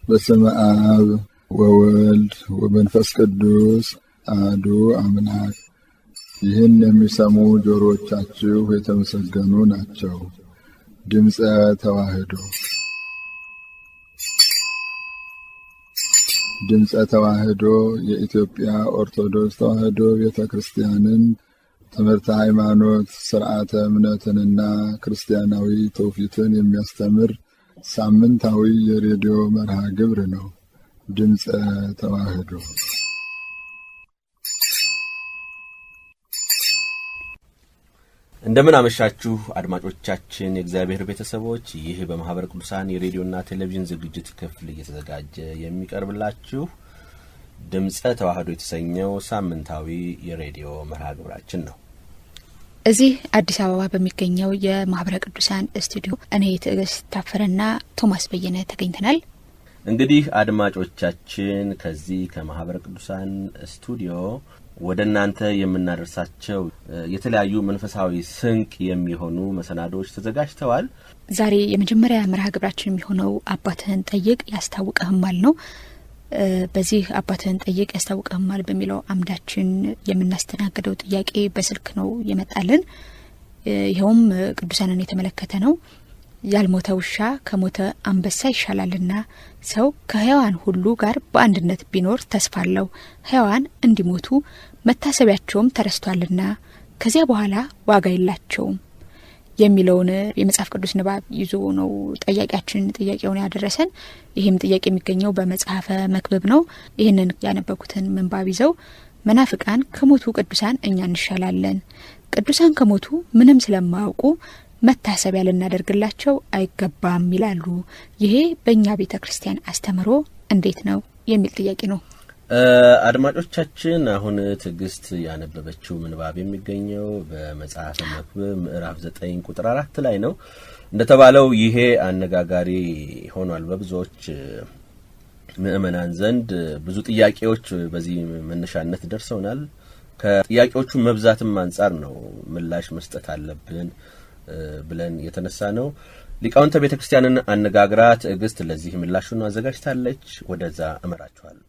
በስመ አብ ወወልድ ወመንፈስ ቅዱስ አሐዱ አምላክ። ይህን የሚሰሙ ጆሮዎቻችሁ የተመሰገኑ ናቸው። ድምፀ ተዋሕዶ ድምፀ ተዋሕዶ የኢትዮጵያ ኦርቶዶክስ ተዋሕዶ ቤተክርስቲያንን ትምህርተ ሃይማኖት፣ ሥርዓተ እምነትንና ክርስቲያናዊ ትውፊትን የሚያስተምር ሳምንታዊ የሬዲዮ መርሃ ግብር ነው። ድምፀ ተዋሕዶ እንደምን አመሻችሁ አድማጮቻችን፣ የእግዚአብሔር ቤተሰቦች። ይህ በማህበረ ቅዱሳን የሬዲዮና ቴሌቪዥን ዝግጅት ክፍል እየተዘጋጀ የሚቀርብላችሁ ድምፀ ተዋሕዶ የተሰኘው ሳምንታዊ የሬዲዮ መርሃ ግብራችን ነው። እዚህ አዲስ አበባ በሚገኘው የማህበረ ቅዱሳን ስቱዲዮ እኔ ትዕግስት ታፈረና ቶማስ በየነ ተገኝተናል። እንግዲህ አድማጮቻችን ከዚህ ከማህበረ ቅዱሳን ስቱዲዮ ወደ እናንተ የምናደርሳቸው የተለያዩ መንፈሳዊ ስንቅ የሚሆኑ መሰናዶዎች ተዘጋጅተዋል። ዛሬ የመጀመሪያ መርሃ ግብራችን የሚሆነው አባትህን ጠይቅ ያስታውቅህማል ነው። በዚህ አባትህን ጠይቅ ያስታውቅህማል በሚለው አምዳችን የምናስተናግደው ጥያቄ በስልክ ነው የመጣልን። ይኸውም ቅዱሳንን የተመለከተ ነው። ያልሞተ ውሻ ከሞተ አንበሳ ይሻላልና ሰው ከሕያዋን ሁሉ ጋር በአንድነት ቢኖር ተስፋ አለው። ሕያዋን እንዲሞቱ መታሰቢያቸውም ተረስቷልና ከዚያ በኋላ ዋጋ የላቸውም የሚለውን የመጽሐፍ ቅዱስ ንባብ ይዞ ነው ጠያቂያችን ጥያቄውን ያደረሰን። ይህም ጥያቄ የሚገኘው በመጽሐፈ መክብብ ነው። ይህንን ያነበብኩትን ምንባብ ይዘው መናፍቃን ከሞቱ ቅዱሳን እኛ እንሻላለን፣ ቅዱሳን ከሞቱ ምንም ስለማያውቁ መታሰቢያ ልናደርግላቸው አይገባም ይላሉ። ይሄ በእኛ ቤተ ክርስቲያን አስተምሮ እንዴት ነው የሚል ጥያቄ ነው። አድማጮቻችን፣ አሁን ትዕግስት ያነበበችው ምንባብ የሚገኘው በመጽሐፈ መክብብ ምዕራፍ 9 ቁጥር 4 ላይ ነው። እንደተባለው ይሄ አነጋጋሪ ሆኗል በብዙዎች ምእመናን ዘንድ። ብዙ ጥያቄዎች በዚህ መነሻነት ደርሰውናል። ከጥያቄዎቹ መብዛትም አንጻር ነው ምላሽ መስጠት አለብን ብለን የተነሳ ነው። ሊቃውንተ ቤተ ክርስቲያንን አነጋግራ ትዕግስት ለዚህ ምላሹን አዘጋጅታለች። ወደዛ እመራችኋለሁ።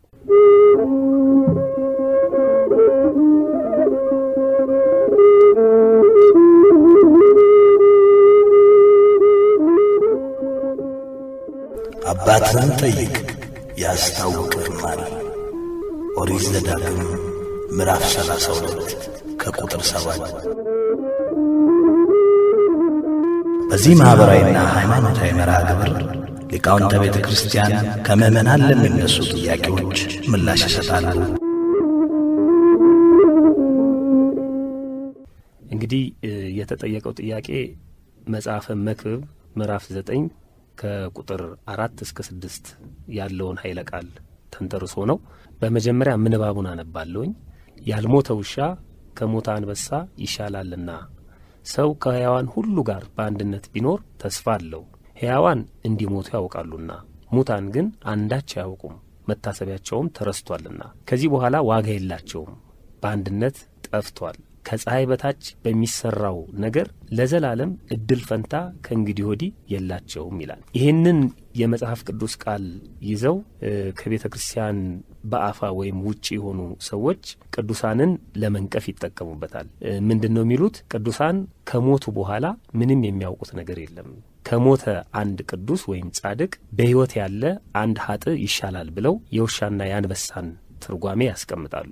አባትህን ጠይቅ ያስታውቅህማል። ኦሪት ዘዳግም ምዕራፍ 32 ከቁጥር 7። በዚህ ማህበራዊና ሃይማኖታዊ መርሃ ግብር ሊቃውንተ ቤተ ክርስቲያን ከምእመናን ለሚነሱ ጥያቄዎች ምላሽ ይሰጣሉ። እንግዲህ የተጠየቀው ጥያቄ መጽሐፈ መክብብ ምዕራፍ 9 ከቁጥር 4 እስከ 6 ያለውን ኃይለ ቃል ተንተርሶ ነው። በመጀመሪያ ምንባቡን አነባለሁኝ። ያልሞተ ውሻ ከሞተ አንበሳ ይሻላልና ሰው ከሕያዋን ሁሉ ጋር በአንድነት ቢኖር ተስፋ አለው። ሕያዋን እንዲሞቱ ያውቃሉና ሙታን ግን አንዳች አያውቁም፣ መታሰቢያቸውም ተረስቷልና ከዚህ በኋላ ዋጋ የላቸውም፣ በአንድነት ጠፍቷል። ከፀሐይ በታች በሚሰራው ነገር ለዘላለም እድል ፈንታ ከእንግዲህ ወዲህ የላቸውም ይላል። ይህንን የመጽሐፍ ቅዱስ ቃል ይዘው ከቤተ ክርስቲያን በአፋ ወይም ውጪ የሆኑ ሰዎች ቅዱሳንን ለመንቀፍ ይጠቀሙበታል። ምንድነው የሚሉት? ቅዱሳን ከሞቱ በኋላ ምንም የሚያውቁት ነገር የለም፣ ከሞተ አንድ ቅዱስ ወይም ጻድቅ በሕይወት ያለ አንድ ኃጥእ ይሻላል ብለው የውሻና የአንበሳን ትርጓሜ ያስቀምጣሉ።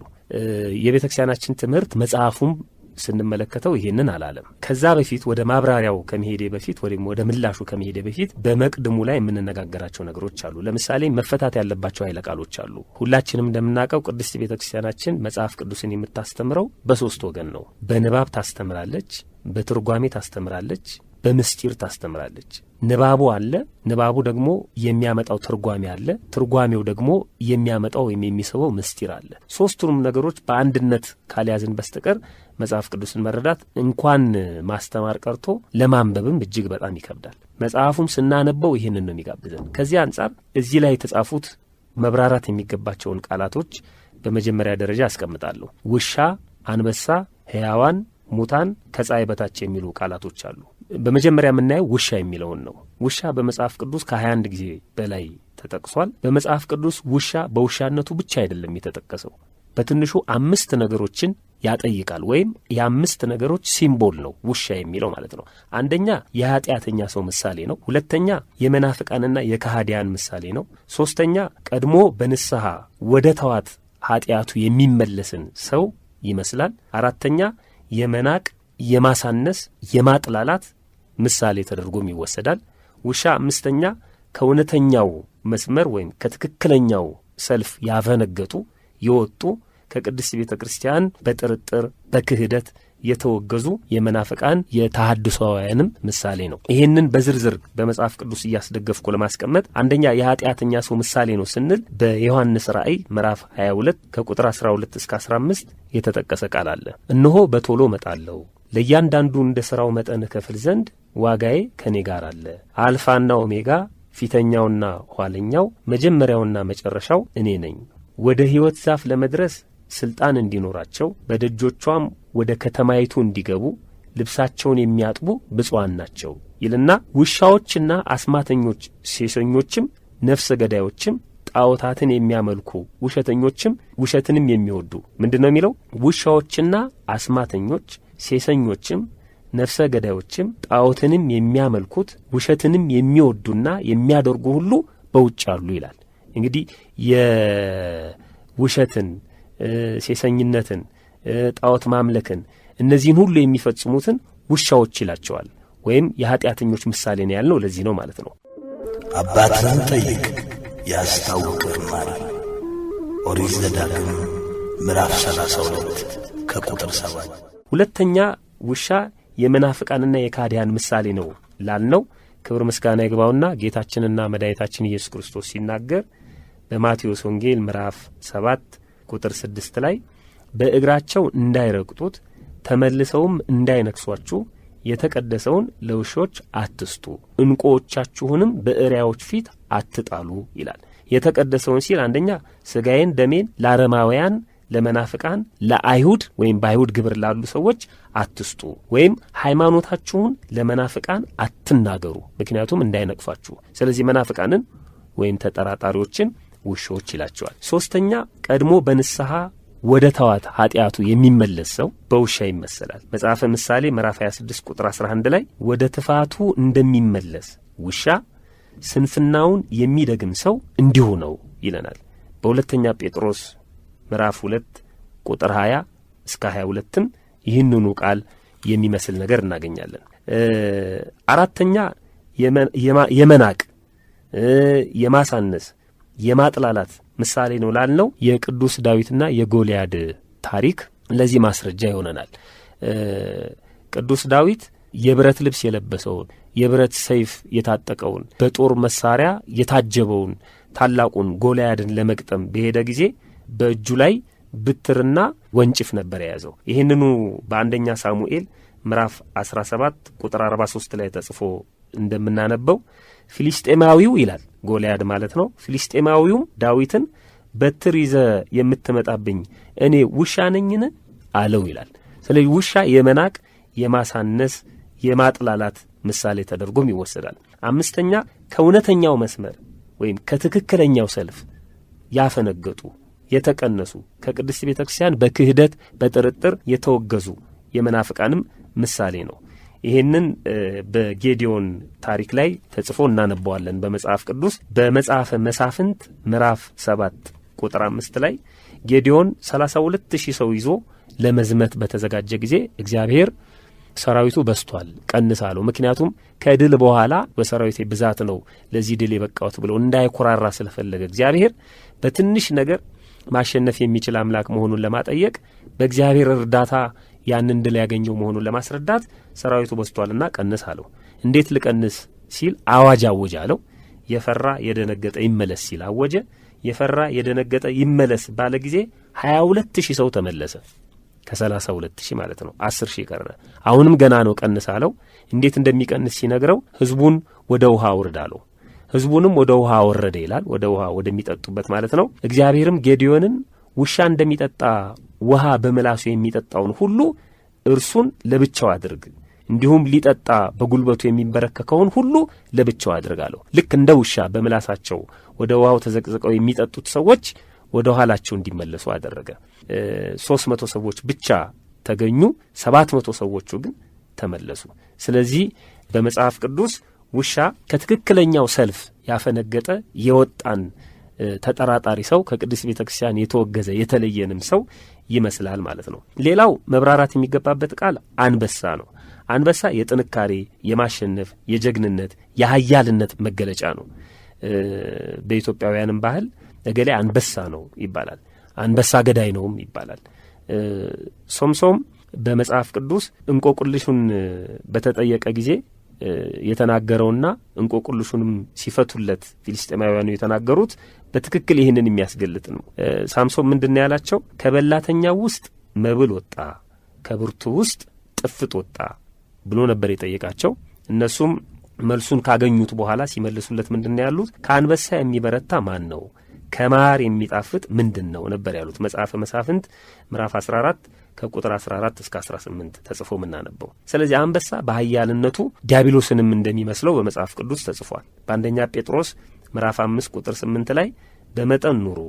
የቤተ ክርስቲያናችን ትምህርት መጽሐፉም ስንመለከተው ይሄንን አላለም። ከዛ በፊት ወደ ማብራሪያው ከመሄዴ በፊት ወይም ወደ ምላሹ ከመሄዴ በፊት በመቅድሙ ላይ የምንነጋገራቸው ነገሮች አሉ። ለምሳሌ መፈታት ያለባቸው ኃይለ ቃሎች አሉ። ሁላችንም እንደምናውቀው ቅድስት ቤተ ክርስቲያናችን መጽሐፍ ቅዱስን የምታስተምረው በሶስት ወገን ነው። በንባብ ታስተምራለች፣ በትርጓሜ ታስተምራለች፣ በምስጢር ታስተምራለች። ንባቡ አለ፣ ንባቡ ደግሞ የሚያመጣው ትርጓሜ አለ፣ ትርጓሜው ደግሞ የሚያመጣው ወይም የሚስበው ምስጢር አለ። ሶስቱንም ነገሮች በአንድነት ካልያዝን በስተቀር መጽሐፍ ቅዱስን መረዳት እንኳን ማስተማር ቀርቶ ለማንበብም እጅግ በጣም ይከብዳል። መጽሐፉም ስናነበው ይህንን ነው የሚጋብዘን። ከዚህ አንጻር እዚህ ላይ የተጻፉት መብራራት የሚገባቸውን ቃላቶች በመጀመሪያ ደረጃ አስቀምጣለሁ። ውሻ፣ አንበሳ፣ ሕያዋን፣ ሙታን፣ ከፀሐይ በታች የሚሉ ቃላቶች አሉ። በመጀመሪያ የምናየው ውሻ የሚለውን ነው። ውሻ በመጽሐፍ ቅዱስ ከ21 ጊዜ በላይ ተጠቅሷል። በመጽሐፍ ቅዱስ ውሻ በውሻነቱ ብቻ አይደለም የተጠቀሰው። በትንሹ 5 ነገሮችን ያጠይቃል፣ ወይም የ5 ነገሮች ሲምቦል ነው ውሻ የሚለው ማለት ነው። አንደኛ የኃጢአተኛ ሰው ምሳሌ ነው። ሁለተኛ የመናፍቃንና የካህዲያን ምሳሌ ነው። ሶስተኛ ቀድሞ በንስሐ ወደ ተዋት ኃጢአቱ የሚመለስን ሰው ይመስላል። አራተኛ የመናቅ፣ የማሳነስ፣ የማጥላላት ምሳሌ ተደርጎም ይወሰዳል። ውሻ አምስተኛ ከእውነተኛው መስመር ወይም ከትክክለኛው ሰልፍ ያፈነገጡ የወጡ ከቅድስት ቤተ ክርስቲያን በጥርጥር በክህደት የተወገዙ የመናፍቃን የተሐድሶውያንም ምሳሌ ነው። ይህንን በዝርዝር በመጽሐፍ ቅዱስ እያስደገፍኩ ለማስቀመጥ አንደኛ የኃጢአተኛ ሰው ምሳሌ ነው ስንል በዮሐንስ ራእይ ምዕራፍ 22 ከቁጥር 12 እስከ 15 የተጠቀሰ ቃል አለ። እነሆ በቶሎ እመጣለሁ፣ ለእያንዳንዱ እንደ ሥራው መጠን እከፍል ዘንድ ዋጋዬ ከኔ ጋር አለ። አልፋና ኦሜጋ፣ ፊተኛውና ኋለኛው፣ መጀመሪያውና መጨረሻው እኔ ነኝ። ወደ ሕይወት ዛፍ ለመድረስ ስልጣን እንዲኖራቸው በደጆቿም ወደ ከተማይቱ እንዲገቡ ልብሳቸውን የሚያጥቡ ብፁዓን ናቸው ይልና ውሻዎችና አስማተኞች፣ ሴሰኞችም፣ ነፍሰ ገዳዮችም፣ ጣዖታትን የሚያመልኩ ውሸተኞችም፣ ውሸትንም የሚወዱ ምንድነው የሚለው? ውሻዎችና አስማተኞች፣ ሴሰኞችም፣ ነፍሰ ገዳዮችም፣ ጣዖትንም የሚያመልኩት ውሸትንም የሚወዱና የሚያደርጉ ሁሉ በውጭ አሉ ይላል። እንግዲህ የውሸትን፣ ሴሰኝነትን፣ ጣዖት ማምለክን እነዚህን ሁሉ የሚፈጽሙትን ውሻዎች ይላቸዋል። ወይም የኃጢአተኞች ምሳሌ ነው ያልነው ለዚህ ነው ማለት ነው። አባትህን ጠይቅ ያስታውቅህማል። ኦሪት ዘዳግም ምዕራፍ 32 ከቁጥር 7። ሁለተኛ ውሻ የመናፍቃንና የካህዲያን ምሳሌ ነው ላልነው ክብር ምስጋና ይግባውና ጌታችንና መድኃኒታችን ኢየሱስ ክርስቶስ ሲናገር በማቴዎስ ወንጌል ምዕራፍ 7 ቁጥር 6 ላይ በእግራቸው እንዳይረግጡት ተመልሰውም እንዳይነክሷችሁ የተቀደሰውን ለውሾች አትስጡ፣ ዕንቁዎቻችሁንም በእሪያዎች ፊት አትጣሉ ይላል። የተቀደሰውን ሲል አንደኛ ሥጋዬን ደሜን ለአረማውያን፣ ለመናፍቃን፣ ለአይሁድ ወይም በአይሁድ ግብር ላሉ ሰዎች አትስጡ፣ ወይም ሃይማኖታችሁን ለመናፍቃን አትናገሩ፣ ምክንያቱም እንዳይነቅፋችሁ። ስለዚህ መናፍቃንን ወይም ተጠራጣሪዎችን ውሾች ይላቸዋል። ሶስተኛ ቀድሞ በንስሐ ወደ ተዋት ኃጢአቱ የሚመለስ ሰው በውሻ ይመሰላል። መጽሐፈ ምሳሌ ምዕራፍ 26 ቁጥር 11 ላይ ወደ ትፋቱ እንደሚመለስ ውሻ ስንፍናውን የሚደግም ሰው እንዲሁ ነው ይለናል። በሁለተኛ ጴጥሮስ ምዕራፍ 2 ቁጥር 20 እስከ 22ም ይህንኑ ቃል የሚመስል ነገር እናገኛለን። አራተኛ የመናቅ፣ የማሳነስ፣ የማጥላላት ምሳሌ ነው ላልነው የቅዱስ ዳዊትና የጎልያድ ታሪክ ለዚህ ማስረጃ ይሆነናል። ቅዱስ ዳዊት የብረት ልብስ የለበሰውን፣ የብረት ሰይፍ የታጠቀውን፣ በጦር መሳሪያ የታጀበውን ታላቁን ጎልያድን ለመግጠም በሄደ ጊዜ በእጁ ላይ ብትርና ወንጭፍ ነበር የያዘው። ይህንኑ በአንደኛ ሳሙኤል ምዕራፍ 17 ቁጥር 43 ላይ ተጽፎ እንደምናነበው ፊሊስጤማዊው ይላል ጎልያድ ማለት ነው። ፊሊስጤማዊውም ዳዊትን በትር ይዘ የምትመጣብኝ እኔ ውሻ ነኝን አለው ይላል። ስለዚህ ውሻ የመናቅ፣ የማሳነስ፣ የማጥላላት ምሳሌ ተደርጎም ይወሰዳል። አምስተኛ ከእውነተኛው መስመር ወይም ከትክክለኛው ሰልፍ ያፈነገጡ የተቀነሱ ከቅድስት ቤተ ክርስቲያን በክህደት በጥርጥር የተወገዙ የመናፍቃንም ምሳሌ ነው። ይህንን በጌዲዮን ታሪክ ላይ ተጽፎ እናነበዋለን በመጽሐፍ ቅዱስ። በመጽሐፈ መሳፍንት ምዕራፍ 7 ቁጥር 5 ላይ ጌዲዮን 32,000 ሰው ይዞ ለመዝመት በተዘጋጀ ጊዜ እግዚአብሔር ሰራዊቱ በስቷል ቀንስ አለው። ምክንያቱም ከድል በኋላ በሰራዊቴ ብዛት ነው ለዚህ ድል የበቃሁት ብሎ እንዳይኮራራ ስለፈለገ እግዚአብሔር በትንሽ ነገር ማሸነፍ የሚችል አምላክ መሆኑን ለማጠየቅ በእግዚአብሔር እርዳታ ያንን ድል ያገኘው መሆኑን ለማስረዳት ሰራዊቱ በስቷልና ቀንስ አለው። እንዴት ልቀንስ ሲል አዋጅ አወጀ አለው። የፈራ የደነገጠ ይመለስ ሲል አወጀ። የፈራ የደነገጠ ይመለስ ባለ ጊዜ 22,000 ሰው ተመለሰ። ከ32,000 ማለት ነው። 10,000 ቀረ። አሁንም ገና ነው ቀንስ አለው። እንዴት እንደሚቀንስ ሲነግረው ሕዝቡን ወደ ውሃ አውርድ አለው። ሕዝቡንም ወደ ውሃ አወረደ ይላል። ወደ ውሃ ወደሚጠጡበት ማለት ነው። እግዚአብሔርም ጌዲዮንን ውሻ እንደሚጠጣ ውሃ በመላሱ የሚጠጣውን ሁሉ እርሱን ለብቻው አድርግ፣ እንዲሁም ሊጠጣ በጉልበቱ የሚንበረከከውን ሁሉ ለብቻው አድርጋለሁ። ልክ እንደ ውሻ በምላሳቸው ወደ ውሃው ተዘቅዝቀው የሚጠጡት ሰዎች ወደ ኋላቸው እንዲመለሱ አደረገ። 300 ሰዎች ብቻ ተገኙ፣ 700 ሰዎቹ ግን ተመለሱ። ስለዚህ በመጽሐፍ ቅዱስ ውሻ ከትክክለኛው ሰልፍ ያፈነገጠ የወጣን ተጠራጣሪ ሰው ከቅድስት ቤተክርስቲያን የተወገዘ የተለየንም ሰው ይመስላል ማለት ነው። ሌላው መብራራት የሚገባበት ቃል አንበሳ ነው። አንበሳ የጥንካሬ፣ የማሸነፍ፣ የጀግንነት፣ የኃያልነት መገለጫ ነው። በኢትዮጵያውያንም ባህል እገሌ አንበሳ ነው ይባላል። አንበሳ ገዳይ ነውም ይባላል። ሶምሶም በመጽሐፍ ቅዱስ እንቆቅልሹን በተጠየቀ ጊዜ የተናገረውና እንቆቅልሹንም ሲፈቱለት ፊልስጤማውያኑ የተናገሩት በትክክል ይህንን የሚያስገልጥ ነው። ሳምሶን ምንድን ያላቸው? ከበላተኛው ውስጥ መብል ወጣ፣ ከብርቱ ውስጥ ጥፍጥ ወጣ ብሎ ነበር የጠየቃቸው። እነሱም መልሱን ካገኙት በኋላ ሲመልሱለት ምንድን ያሉት? ከአንበሳ የሚበረታ ማን ነው? ከማር የሚጣፍጥ ምንድን ነው ነበር ያሉት። መጽሐፈ መሳፍንት ምዕራፍ 14 ከቁጥር 14 እስከ 18 ተጽፎ ምናነበው። ስለዚህ አንበሳ በኃያልነቱ ዲያብሎስንም እንደሚመስለው በመጽሐፍ ቅዱስ ተጽፏል። በአንደኛ ጴጥሮስ ምዕራፍ 5 ቁጥር 8 ላይ በመጠን ኑሩ፣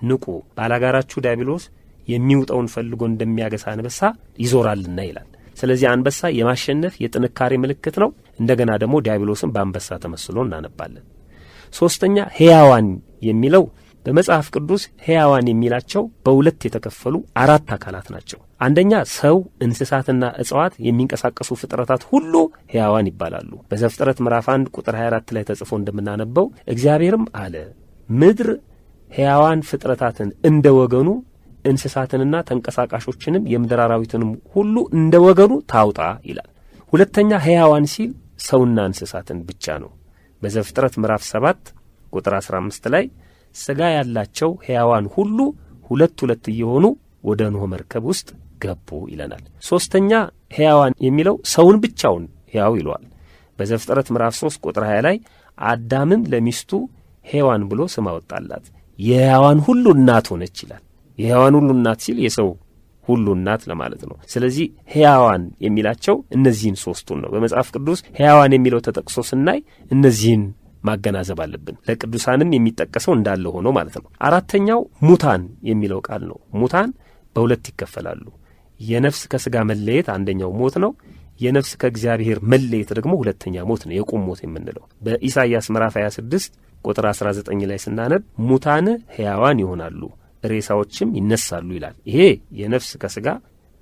ንቁ፣ ባላጋራችሁ ዲያብሎስ የሚውጠውን ፈልጎ እንደሚያገሳ አንበሳ ይዞራልና ይላል። ስለዚህ አንበሳ የማሸነፍ የጥንካሬ ምልክት ነው። እንደገና ደግሞ ዲያብሎስን በአንበሳ ተመስሎ እናነባለን። ሶስተኛ ሕያዋን የሚለው በመጽሐፍ ቅዱስ ሕያዋን የሚላቸው በሁለት የተከፈሉ 4 አካላት ናቸው። አንደኛ ሰው፣ እንስሳትና እጽዋት የሚንቀሳቀሱ ፍጥረታት ሁሉ ሕያዋን ይባላሉ። በዘፍጥረት ምዕራፍ 1 ቁጥር 24 ላይ ተጽፎ እንደምናነበው እግዚአብሔርም አለ ምድር ሕያዋን ፍጥረታትን እንደ ወገኑ እንስሳትንና ተንቀሳቃሾችንም የምድር አራዊትንም ሁሉ እንደ ወገኑ ታውጣ ይላል። ሁለተኛ ሕያዋን ሲል ሰውና እንስሳትን ብቻ ነው። በዘፍጥረት ምዕራፍ 7 ቁጥር 15 ላይ ሥጋ ያላቸው ሕያዋን ሁሉ 2 እየሆኑ ወደ ኖኅ መርከብ ውስጥ ገቡ ይለናል። ሶስተኛ ሕያዋን የሚለው ሰውን ብቻውን ሕያው ይለዋል። በዘፍጥረት ምዕራፍ 3 ቁጥር 20 ላይ አዳምም ለሚስቱ ሔዋን ብሎ ስም አወጣላት፣ የሕያዋን ሁሉ እናት ሆነች ይላል። የሕያዋን ሁሉ እናት ሲል የሰው ሁሉ እናት ለማለት ነው። ስለዚህ ሕያዋን የሚላቸው እነዚህን 3ቱን ነው። በመጽሐፍ ቅዱስ ሕያዋን የሚለው ተጠቅሶ ስናይ እነዚህን ማገናዘብ አለብን። ለቅዱሳንም የሚጠቀሰው እንዳለ ሆኖ ማለት ነው። 4ኛው ሙታን የሚለው ቃል ነው። ሙታን በ2 ይከፈላሉ። የነፍስ ከሥጋ መለየት አንደኛው ሞት ነው። የነፍስ ከእግዚአብሔር መለየት ደግሞ 2ኛ ሞት ነው፣ የቁም ሞት የምንለው። በኢሳይያስ ምዕራፍ 26 ቁጥር 19 ላይ ስናነብ ሙታን ሕያዋን ይሆናሉ፣ ሬሳዎችም ይነሳሉ ይላል። ይሄ የነፍስ ከሥጋ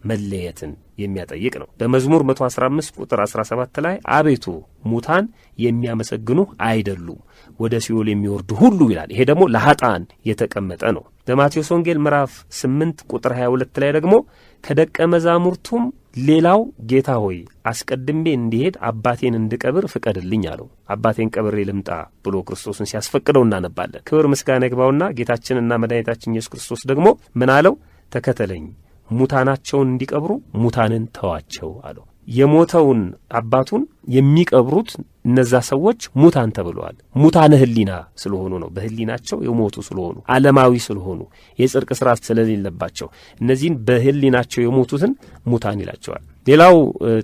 መለየትን የሚያጠይቅ ነው። በመዝሙር 115 ቁጥር 17 ላይ አቤቱ ሙታን የሚያመሰግኑ አይደሉም፣ ወደ ሲኦል የሚወርዱ ሁሉ ይላል። ይሄ ደግሞ ለኃጥአን የተቀመጠ ነው። በማቴዎስ ወንጌል ምዕራፍ 8 ቁጥር 22 ላይ ደግሞ ከደቀ መዛሙርቱም ሌላው ጌታ ሆይ አስቀድሜ እንዲሄድ አባቴን እንድቀብር ፍቀድልኝ አለው። አባቴን ቀብሬ ልምጣ ብሎ ክርስቶስን ሲያስፈቅደው እናነባለን። ክብር ምስጋና ይግባውና ጌታችንና መድኃኒታችን ኢየሱስ ክርስቶስ ደግሞ ምን አለው? ተከተለኝ፣ ሙታናቸውን እንዲቀብሩ ሙታንን ተዋቸው አለው። የሞተውን አባቱን የሚቀብሩት እነዛ ሰዎች ሙታን ተብለዋል። ሙታነ ሕሊና ስለሆኑ ነው። በሕሊናቸው የሞቱ ስለሆኑ፣ ዓለማዊ ስለሆኑ፣ የጽድቅ ሥራ ስለሌለባቸው እነዚህን በሕሊናቸው የሞቱትን ሙታን ይላቸዋል። ሌላው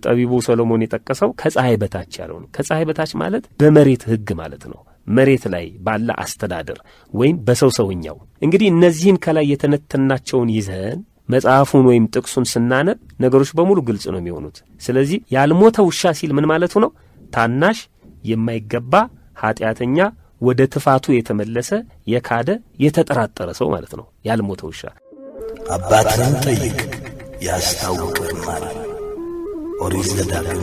ጠቢቡ ሰሎሞን የጠቀሰው ከፀሐይ በታች ያለው ነው። ከፀሐይ በታች ማለት በመሬት ሕግ ማለት ነው። መሬት ላይ ባለ አስተዳደር ወይም በሰው ሰውኛው። እንግዲህ እነዚህን ከላይ የተነተናቸውን ይዘን መጽሐፉን ወይም ጥቅሱን ስናነብ ነገሮች በሙሉ ግልጽ ነው የሚሆኑት። ስለዚህ ያልሞተ ውሻ ሲል ምን ማለቱ ነው? ታናሽ፣ የማይገባ ኃጢአተኛ፣ ወደ ትፋቱ የተመለሰ የካደ የተጠራጠረ ሰው ማለት ነው ያልሞተ ውሻ። አባትህን ጠይቅ ያስታውቅህማል። ኦሪት ዘዳግም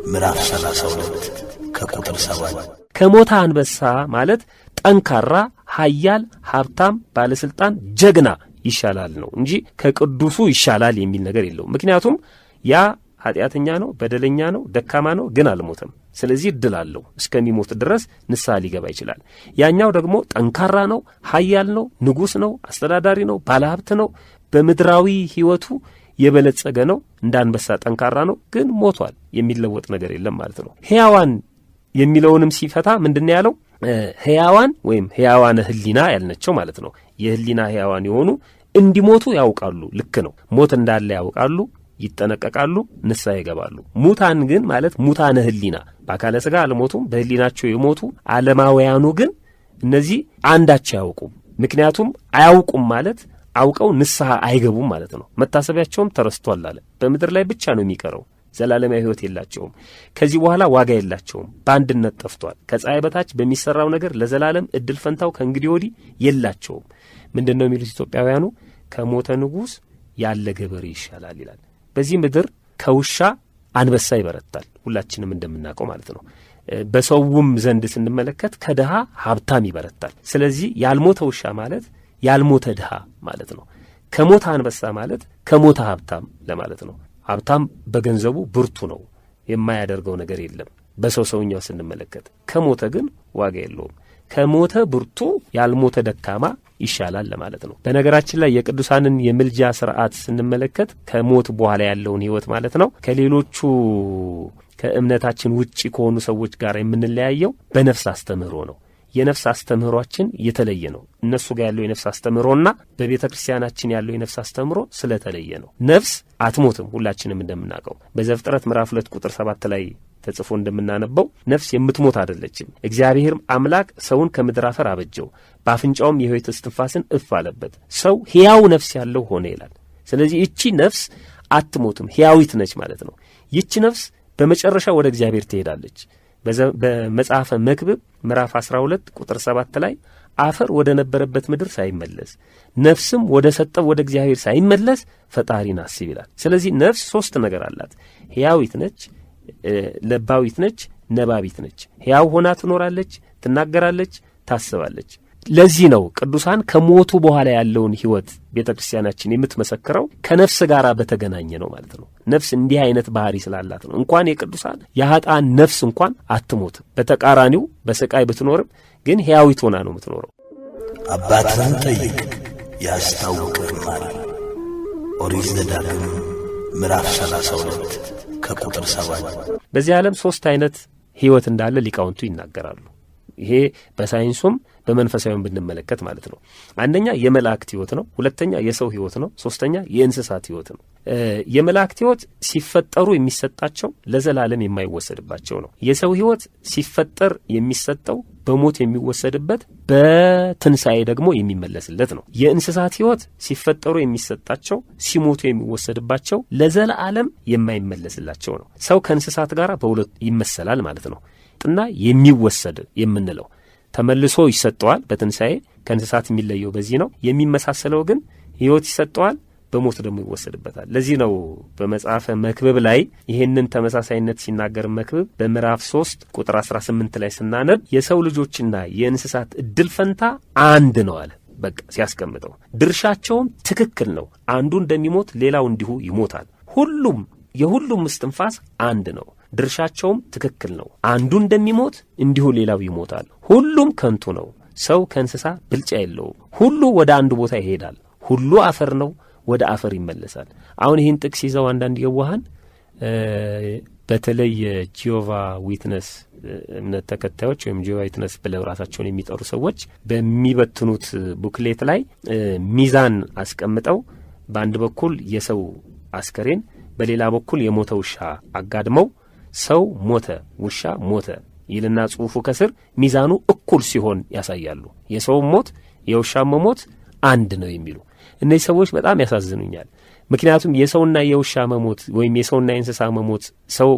ምዕራፍ 32 ከቁጥር 7። ከሞተ አንበሳ ማለት ጠንካራ፣ ኃያል፣ ሀብታም፣ ባለስልጣን፣ ጀግና ይሻላል ነው እንጂ ከቅዱሱ ይሻላል የሚል ነገር የለውም። ምክንያቱም ያ ኃጢአተኛ ነው፣ በደለኛ ነው፣ ደካማ ነው፣ ግን አልሞተም። ስለዚህ እድል አለው፣ እስከሚሞት ድረስ ንስሐ ሊገባ ይችላል። ያኛው ደግሞ ጠንካራ ነው፣ ኃያል ነው፣ ንጉሥ ነው፣ አስተዳዳሪ ነው፣ ባለሀብት ነው፣ በምድራዊ ሕይወቱ የበለጸገ ነው፣ እንደ አንበሳ ጠንካራ ነው፣ ግን ሞቷል። የሚለወጥ ነገር የለም ማለት ነው። ሕያዋን የሚለውንም ሲፈታ ምንድን ያለው? ሕያዋን ወይም ሕያዋነ ሕሊና ያልናቸው ማለት ነው። የሕሊና ሕያዋን የሆኑ እንዲሞቱ ያውቃሉ። ልክ ነው። ሞት እንዳለ ያውቃሉ፣ ይጠነቀቃሉ፣ ንስሐ ይገባሉ። ሙታን ግን ማለት ሙታነ ሕሊና በአካለ ሥጋ አልሞቱም፣ በሕሊናቸው የሞቱ ዓለማውያኑ ግን እነዚህ አንዳቸው አያውቁም። ምክንያቱም አያውቁም ማለት አውቀው ንስሐ አይገቡም ማለት ነው። መታሰቢያቸውም ተረስቷል አለ። በምድር ላይ ብቻ ነው የሚቀረው። ዘላለማዊ ሕይወት የላቸውም። ከዚህ በኋላ ዋጋ የላቸውም። በአንድነት ጠፍቷል። ከፀሐይ በታች በሚሰራው ነገር ለዘላለም እድል ፈንታው ከእንግዲህ ወዲህ የላቸውም። ምንድን ነው የሚሉት ኢትዮጵያውያኑ? ከሞተ ንጉሥ ያለ ገበሬ ይሻላል ይላል። በዚህ ምድር ከውሻ አንበሳ ይበረታል፣ ሁላችንም እንደምናውቀው ማለት ነው። በሰውም ዘንድ ስንመለከት ከድሃ ሀብታም ይበረታል። ስለዚህ ያልሞተ ውሻ ማለት ያልሞተ ድሃ ማለት ነው። ከሞተ አንበሳ ማለት ከሞተ ሀብታም ለማለት ነው። ሀብታም በገንዘቡ ብርቱ ነው፣ የማያደርገው ነገር የለም በሰውኛው ስንመለከት። ከሞተ ግን ዋጋ የለውም። ከሞተ ብርቱ ያልሞተ ደካማ ይሻላል ለማለት ነው። በነገራችን ላይ የቅዱሳንን የምልጃ ስርዓት ስንመለከት ከሞት በኋላ ያለውን ሕይወት ማለት ነው ከሌሎቹ ከእምነታችን ውጪ ከሆኑ ሰዎች ጋር የምንለያየው በነፍስ አስተምህሮ ነው። የነፍስ አስተምህሯችን የተለየ ነው። እነሱ ጋር ያለው የነፍስ አስተምህሮና በቤተ ክርስቲያናችን ያለው የነፍስ አስተምህሮ ስለተለየ ነው። ነፍስ አትሞትም፣ ሁላችንም እንደምናውቀው በዘፍጥረት ምዕራፍ 2 ቁጥር 7 ላይ ተጽፎ እንደምናነበው ነፍስ የምትሞት አይደለችም። እግዚአብሔር አምላክ ሰውን ከምድር አፈር አበጀው፣ በአፍንጫውም የሕይወት እስትንፋስን እፍ አለበት፣ ሰው ሕያው ነፍስ ያለው ሆነ ይላል። ስለዚህ ይቺ ነፍስ አትሞትም፣ ሕያዊት ነች ማለት ነው። ይቺ ነፍስ በመጨረሻ ወደ እግዚአብሔር ትሄዳለች። በመጽሐፈ መክብብ ምዕራፍ 12 ቁጥር 7 ላይ አፈር ወደ ነበረበት ምድር ሳይመለስ ነፍስም ወደ ሰጠው ወደ እግዚአብሔር ሳይመለስ ፈጣሪን አስብ ይላል። ስለዚህ ነፍስ 3 ነገር አላት። ሕያዊት ነች፣ ለባዊት ነች፣ ነባቢት ነች። ሕያው ሆና ትኖራለች፣ ትናገራለች፣ ታስባለች። ለዚህ ነው ቅዱሳን ከሞቱ በኋላ ያለውን ሕይወት ቤተ ክርስቲያናችን የምትመሰክረው ከነፍስ ጋር በተገናኘ ነው ማለት ነው። ነፍስ እንዲህ አይነት ባህሪ ስላላት ነው። እንኳን የቅዱሳን የኃጥአን ነፍስ እንኳን አትሞትም። በተቃራኒው በስቃይ ብትኖርም ግን ሕያዊት ሆና ነው የምትኖረው። አባትህን ጠይቅ ያስታውቅህማል። ኦሪት ዘዳግም ምዕራፍ 32 ከቁጥር 7። በዚህ ዓለም 3 አይነት ሕይወት እንዳለ ሊቃውንቱ ይናገራሉ። ይሄ በሳይንሱም በመንፈሳዊም ብንመለከት ማለት ነው። አንደኛ የመላእክት ሕይወት ነው። ሁለተኛ የሰው ሕይወት ነው። ሶስተኛ የእንስሳት ሕይወት ነው። የመላእክት ሕይወት ሲፈጠሩ የሚሰጣቸው ለዘላለም የማይወሰድባቸው ነው። የሰው ሕይወት ሲፈጠር የሚሰጠው በሞት የሚወሰድበት በትንሣኤ ደግሞ የሚመለስለት ነው። የእንስሳት ሕይወት ሲፈጠሩ የሚሰጣቸው ሲሞቱ የሚወሰድባቸው ለዘላለም የማይመለስላቸው ነው። ሰው ከእንስሳት ጋር በሁለት ይመሰላል ማለት ነው። ጥና የሚወሰድ የምንለው ተመልሶ ይሰጠዋል በትንሣኤ። ከእንስሳት የሚለየው በዚህ ነው። የሚመሳሰለው ግን ሕይወት ይሰጠዋል፣ በሞት ደግሞ ይወሰድበታል። ለዚህ ነው በመጽሐፈ መክብብ ላይ ይህንን ተመሳሳይነት ሲናገር መክብብ በምዕራፍ 3 ቁጥር 18 ላይ ስናነብ የሰው ልጆችና የእንስሳት እድል ፈንታ አንድ ነው አለ። በቃ ሲያስቀምጠው ድርሻቸውም ትክክል ነው። አንዱ እንደሚሞት ሌላው እንዲሁ ይሞታል። ሁሉም የሁሉም እስትንፋስ አንድ ነው። ድርሻቸውም ትክክል ነው። አንዱ እንደሚሞት እንዲሁ ሌላው ይሞታል። ሁሉም ከንቱ ነው። ሰው ከእንስሳ ብልጫ የለውም። ሁሉ ወደ አንድ ቦታ ይሄዳል። ሁሉ አፈር ነው፣ ወደ አፈር ይመለሳል። አሁን ይህን ጥቅስ ይዘው አንዳንድ የዋሃን በተለይ የጂኦቫ ዊትነስ እምነት ተከታዮች ወይም ጂኦቫ ዊትነስ ብለው ራሳቸውን የሚጠሩ ሰዎች በሚበትኑት ቡክሌት ላይ ሚዛን አስቀምጠው በአንድ በኩል የሰው አስከሬን በሌላ በኩል የሞተ ውሻ አጋድመው ሰው ሞተ፣ ውሻ ሞተ ይልና ጽሑፉ ከስር ሚዛኑ እኩል ሲሆን ያሳያሉ። የሰው ሞት የውሻም ሞት አንድ ነው የሚሉ እነዚህ ሰዎች በጣም ያሳዝኑኛል። ምክንያቱም የሰውና የውሻ መሞት ወይም የሰውና የእንስሳ መሞት ሰው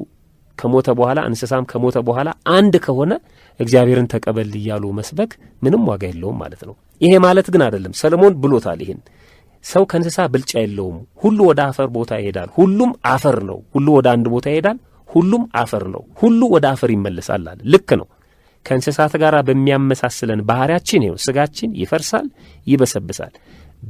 ከሞተ በኋላ እንስሳም ከሞተ በኋላ አንድ ከሆነ እግዚአብሔርን ተቀበል እያሉ መስበክ ምንም ዋጋ የለውም ማለት ነው። ይሄ ማለት ግን አይደለም። ሰለሞን ብሎታል ይሄን ሰው ከእንስሳ ብልጫ የለውም፣ ሁሉ ወደ አፈር ቦታ ይሄዳል፣ ሁሉም አፈር ነው። ሁሉ ወደ አንድ ቦታ ይሄዳል፣ ሁሉም አፈር ነው። ሁሉ ወደ አፈር ይመለሳል አለ። ልክ ነው። ከእንስሳት ጋር በሚያመሳስለን ባህሪያችን ይኸው ስጋችን ይፈርሳል፣ ይበሰብሳል።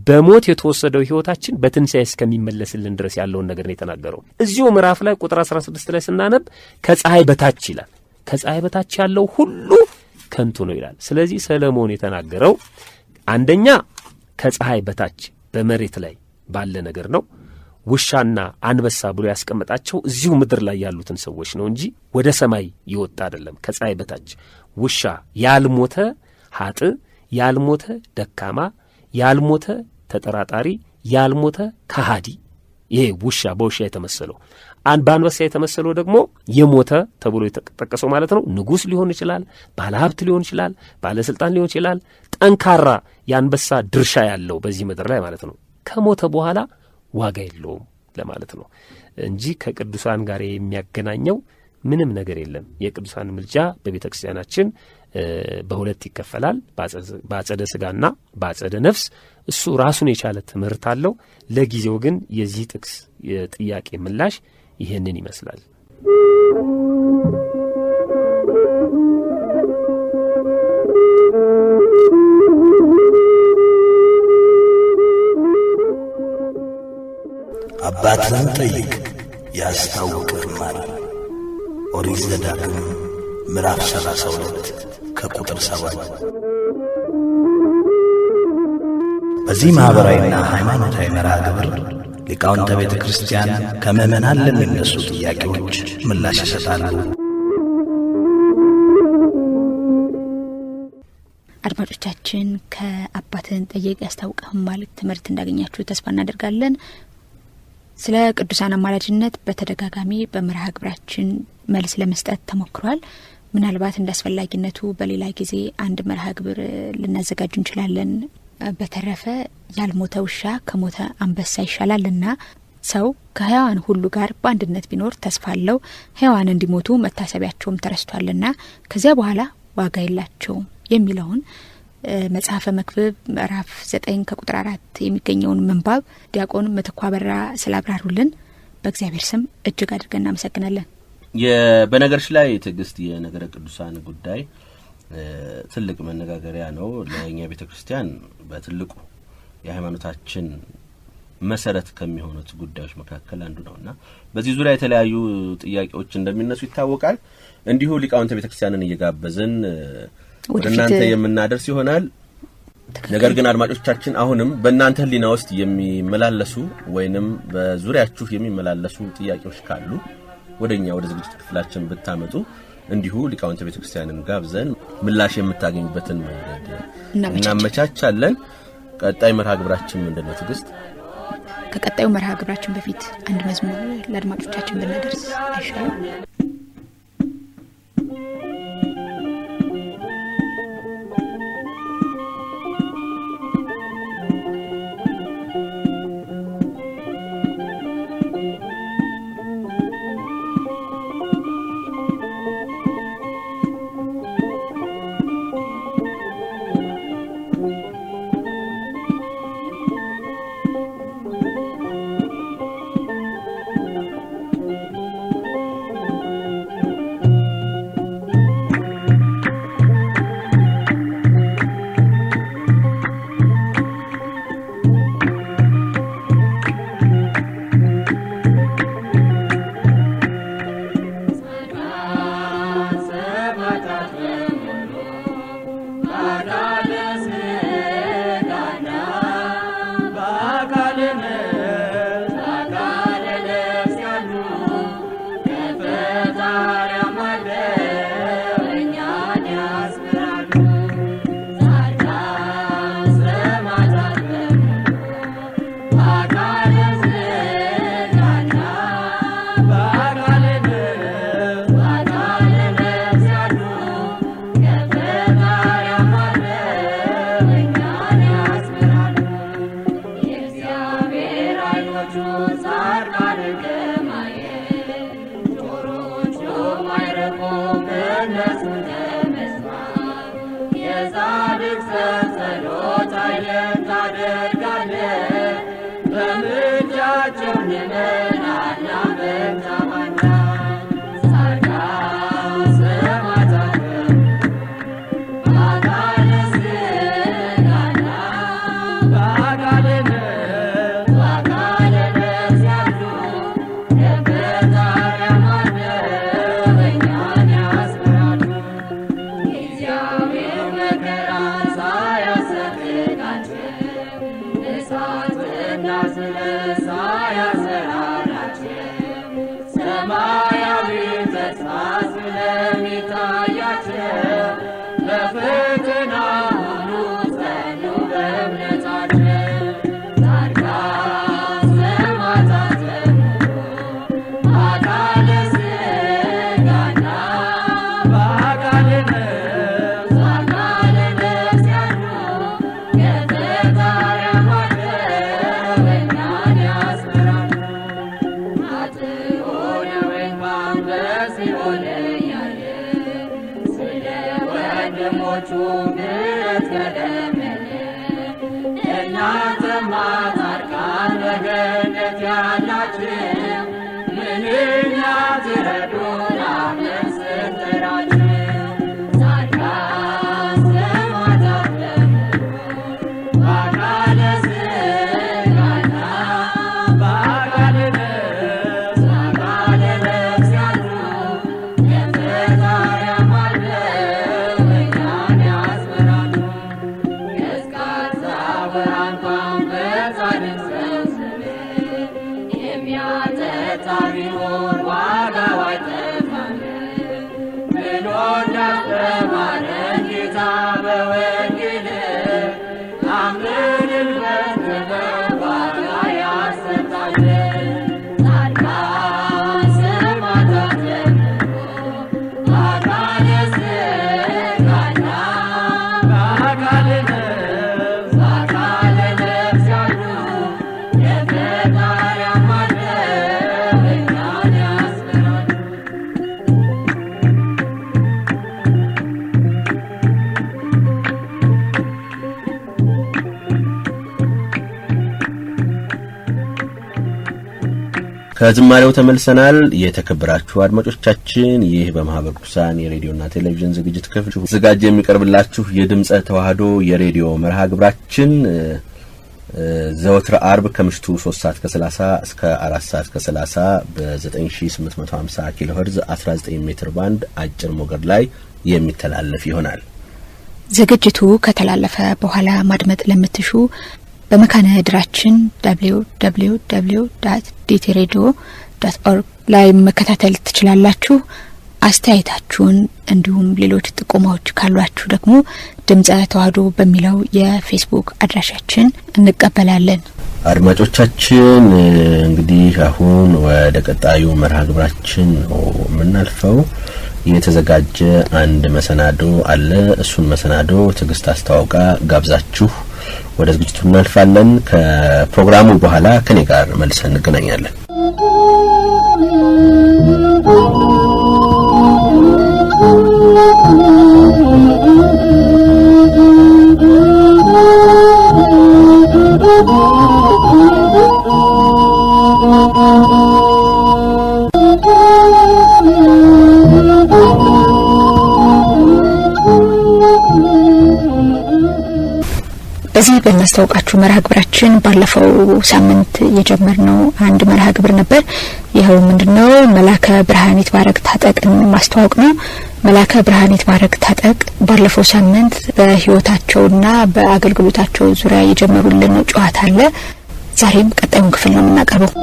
በሞት የተወሰደው ሕይወታችን በትንሣኤ እስከሚመለስልን ድረስ ያለውን ነገር ነው የተናገረው። እዚሁ ምዕራፍ ላይ ቁጥር 16 ላይ ስናነብ ከፀሐይ በታች ይላል። ከፀሐይ በታች ያለው ሁሉ ከንቱ ነው ይላል። ስለዚህ ሰለሞን የተናገረው አንደኛ ከፀሐይ በታች በመሬት ላይ ባለ ነገር ነው። ውሻና አንበሳ ብሎ ያስቀመጣቸው እዚሁ ምድር ላይ ያሉትን ሰዎች ነው እንጂ ወደ ሰማይ ይወጣ አይደለም። ከፀሐይ በታች ውሻ ያልሞተ ሀጥ፣ ያልሞተ ደካማ፣ ያልሞተ ተጠራጣሪ፣ ያልሞተ ከሃዲ ይሄ ውሻ በውሻ የተመሰለው በአንበሳ የተመሰለው ደግሞ የሞተ ተብሎ የተጠቀሰው ማለት ነው። ንጉሥ ሊሆን ይችላል፣ ባለሀብት ሊሆን ይችላል፣ ባለስልጣን ሊሆን ይችላል። ጠንካራ የአንበሳ ድርሻ ያለው በዚህ ምድር ላይ ማለት ነው። ከሞተ በኋላ ዋጋ የለውም ለማለት ነው እንጂ ከቅዱሳን ጋር የሚያገናኘው ምንም ነገር የለም። የቅዱሳን ምልጃ በቤተ ክርስቲያናችን በሁለት ይከፈላል፣ በአጸደ ሥጋና በአጸደ ነፍስ። እሱ ራሱን የቻለ ትምህርት አለው። ለጊዜው ግን የዚህ ጥቅስ የጥያቄ ምላሽ ይህንን ይመስላል። አባትህን ጠይቅ ያስታውቅህማል። ኦሪት ዘዳግም ምዕራፍ 32 ከቁጥር 7። በዚህ ማኅበራዊና ሃይማኖታዊ መርሃ ግብር ሊቃውንተ ቤተ ክርስቲያን ከምዕመናን ለሚነሱ ጥያቄዎች ምላሽ ይሰጣሉ። አድማጮቻችን ከአባትህን ጠይቅ ያስታውቅህማል ትምህርት እንዳገኛችሁ ተስፋ እናደርጋለን። ስለ ቅዱሳን አማላጅነት በተደጋጋሚ በመርሃ ግብራችን መልስ ለመስጠት ተሞክሯል። ምናልባት እንዳስፈላጊነቱ በሌላ ጊዜ አንድ መርሃ ግብር ልናዘጋጅ እንችላለን። በተረፈ ያልሞተ ውሻ ከሞተ አንበሳ ይሻላልና ሰው ከሕያዋን ሁሉ ጋር በአንድነት ቢኖር ተስፋ አለው። ሕያዋን እንዲሞቱ መታሰቢያቸውም ተረስቷልና ከዚያ በኋላ ዋጋ የላቸውም የሚለውን መጽሐፈ መክብብ ምዕራፍ 9 ከቁጥር 4 የሚገኘውን ምንባብ ዲያቆን ምትኩ አበራ ስላብራሩልን በእግዚአብሔር ስም እጅግ አድርገን እናመሰግናለን። በነገርሽ ላይ ትዕግስት የነገረ ቅዱሳን ጉዳይ ትልቅ መነጋገሪያ ነው። ለእኛ ቤተክርስቲያን በትልቁ የሃይማኖታችን መሰረት ከሚሆኑት ጉዳዮች መካከል አንዱ ነውና በዚህ ዙሪያ የተለያዩ ጥያቄዎች እንደሚነሱ ይታወቃል። እንዲሁ ሊቃውንተ ቤተክርስቲያንን እየጋበዝን ወደ እናንተ የምናደርስ ይሆናል። ነገር ግን አድማጮቻችን አሁንም በእናንተ ሕሊና ውስጥ የሚመላለሱ ወይንም በዙሪያችሁ የሚመላለሱ ጥያቄዎች ካሉ ወደኛ ወደ ዝግጅት ክፍላችን ብታመጡ እንዲሁ ሊቃውንተ ቤተክርስቲያንን ጋብዘን ምላሽ የምታገኙበትን መንገድ እናመቻቻለን። ቀጣይ መርሃ ግብራችን ምንድነው ትዕግስት? ከቀጣዩ መርሃ ግብራችን በፊት አንድ መዝሙር ለአድማጮቻችን ብናደርስ አይሻልም? Saya ከዝማሬው ተመልሰናል። የተከበራችሁ አድማጮቻችን ይህ በማህበረ ቅዱሳን የሬዲዮና ቴሌቪዥን ዝግጅት ክፍል ዝግጅት የሚቀርብላችሁ የድምጸ ተዋህዶ የሬዲዮ መርሃ ግብራችን ዘወትር አርብ ከምሽቱ 3:30 እስከ 4:30 በ9850 ኪሎ ሄርዝ 19 ሜትር ባንድ አጭር ሞገድ ላይ የሚተላለፍ ይሆናል። ዝግጅቱ ከተላለፈ በኋላ ማድመጥ ለምትሹ በመካነ ድራችን www.dtradio.org ላይ መከታተል ትችላላችሁ። አስተያየታችሁን እንዲሁም ሌሎች ጥቆማዎች ካሏችሁ ደግሞ ድምጸ ተዋህዶ በሚለው የፌስቡክ አድራሻችን እንቀበላለን። አድማጮቻችን እንግዲህ አሁን ወደ ቀጣዩ መርሃ ግብራችን ምናልፈው የተዘጋጀ አንድ መሰናዶ አለ። እሱን መሰናዶ ትግስት አስተዋውቃ ጋብዛችሁ ወደ ዝግጅቱ እናልፋለን። ከፕሮግራሙ በኋላ ከኔ ጋር መልሰን እንገናኛለን። በዚህ በማስተዋወቃችሁ መርሃ ግብራችን ባለፈው ሳምንት የጀመርነው አንድ መርሃ ግብር ነበር። ይሄው ምንድነው መላከ ብርሃን ይትባረክ ታጠቅን ማስተዋወቅ ነው። መላከ ብርሃን ይትባረክ ታጠቅ ባለፈው ሳምንት በህይወታቸውና በአገልግሎታቸው ዙሪያ የጀመሩልን ጨዋታ አለ። ዛሬም ቀጣዩን ክፍል ነው የምናቀርበው።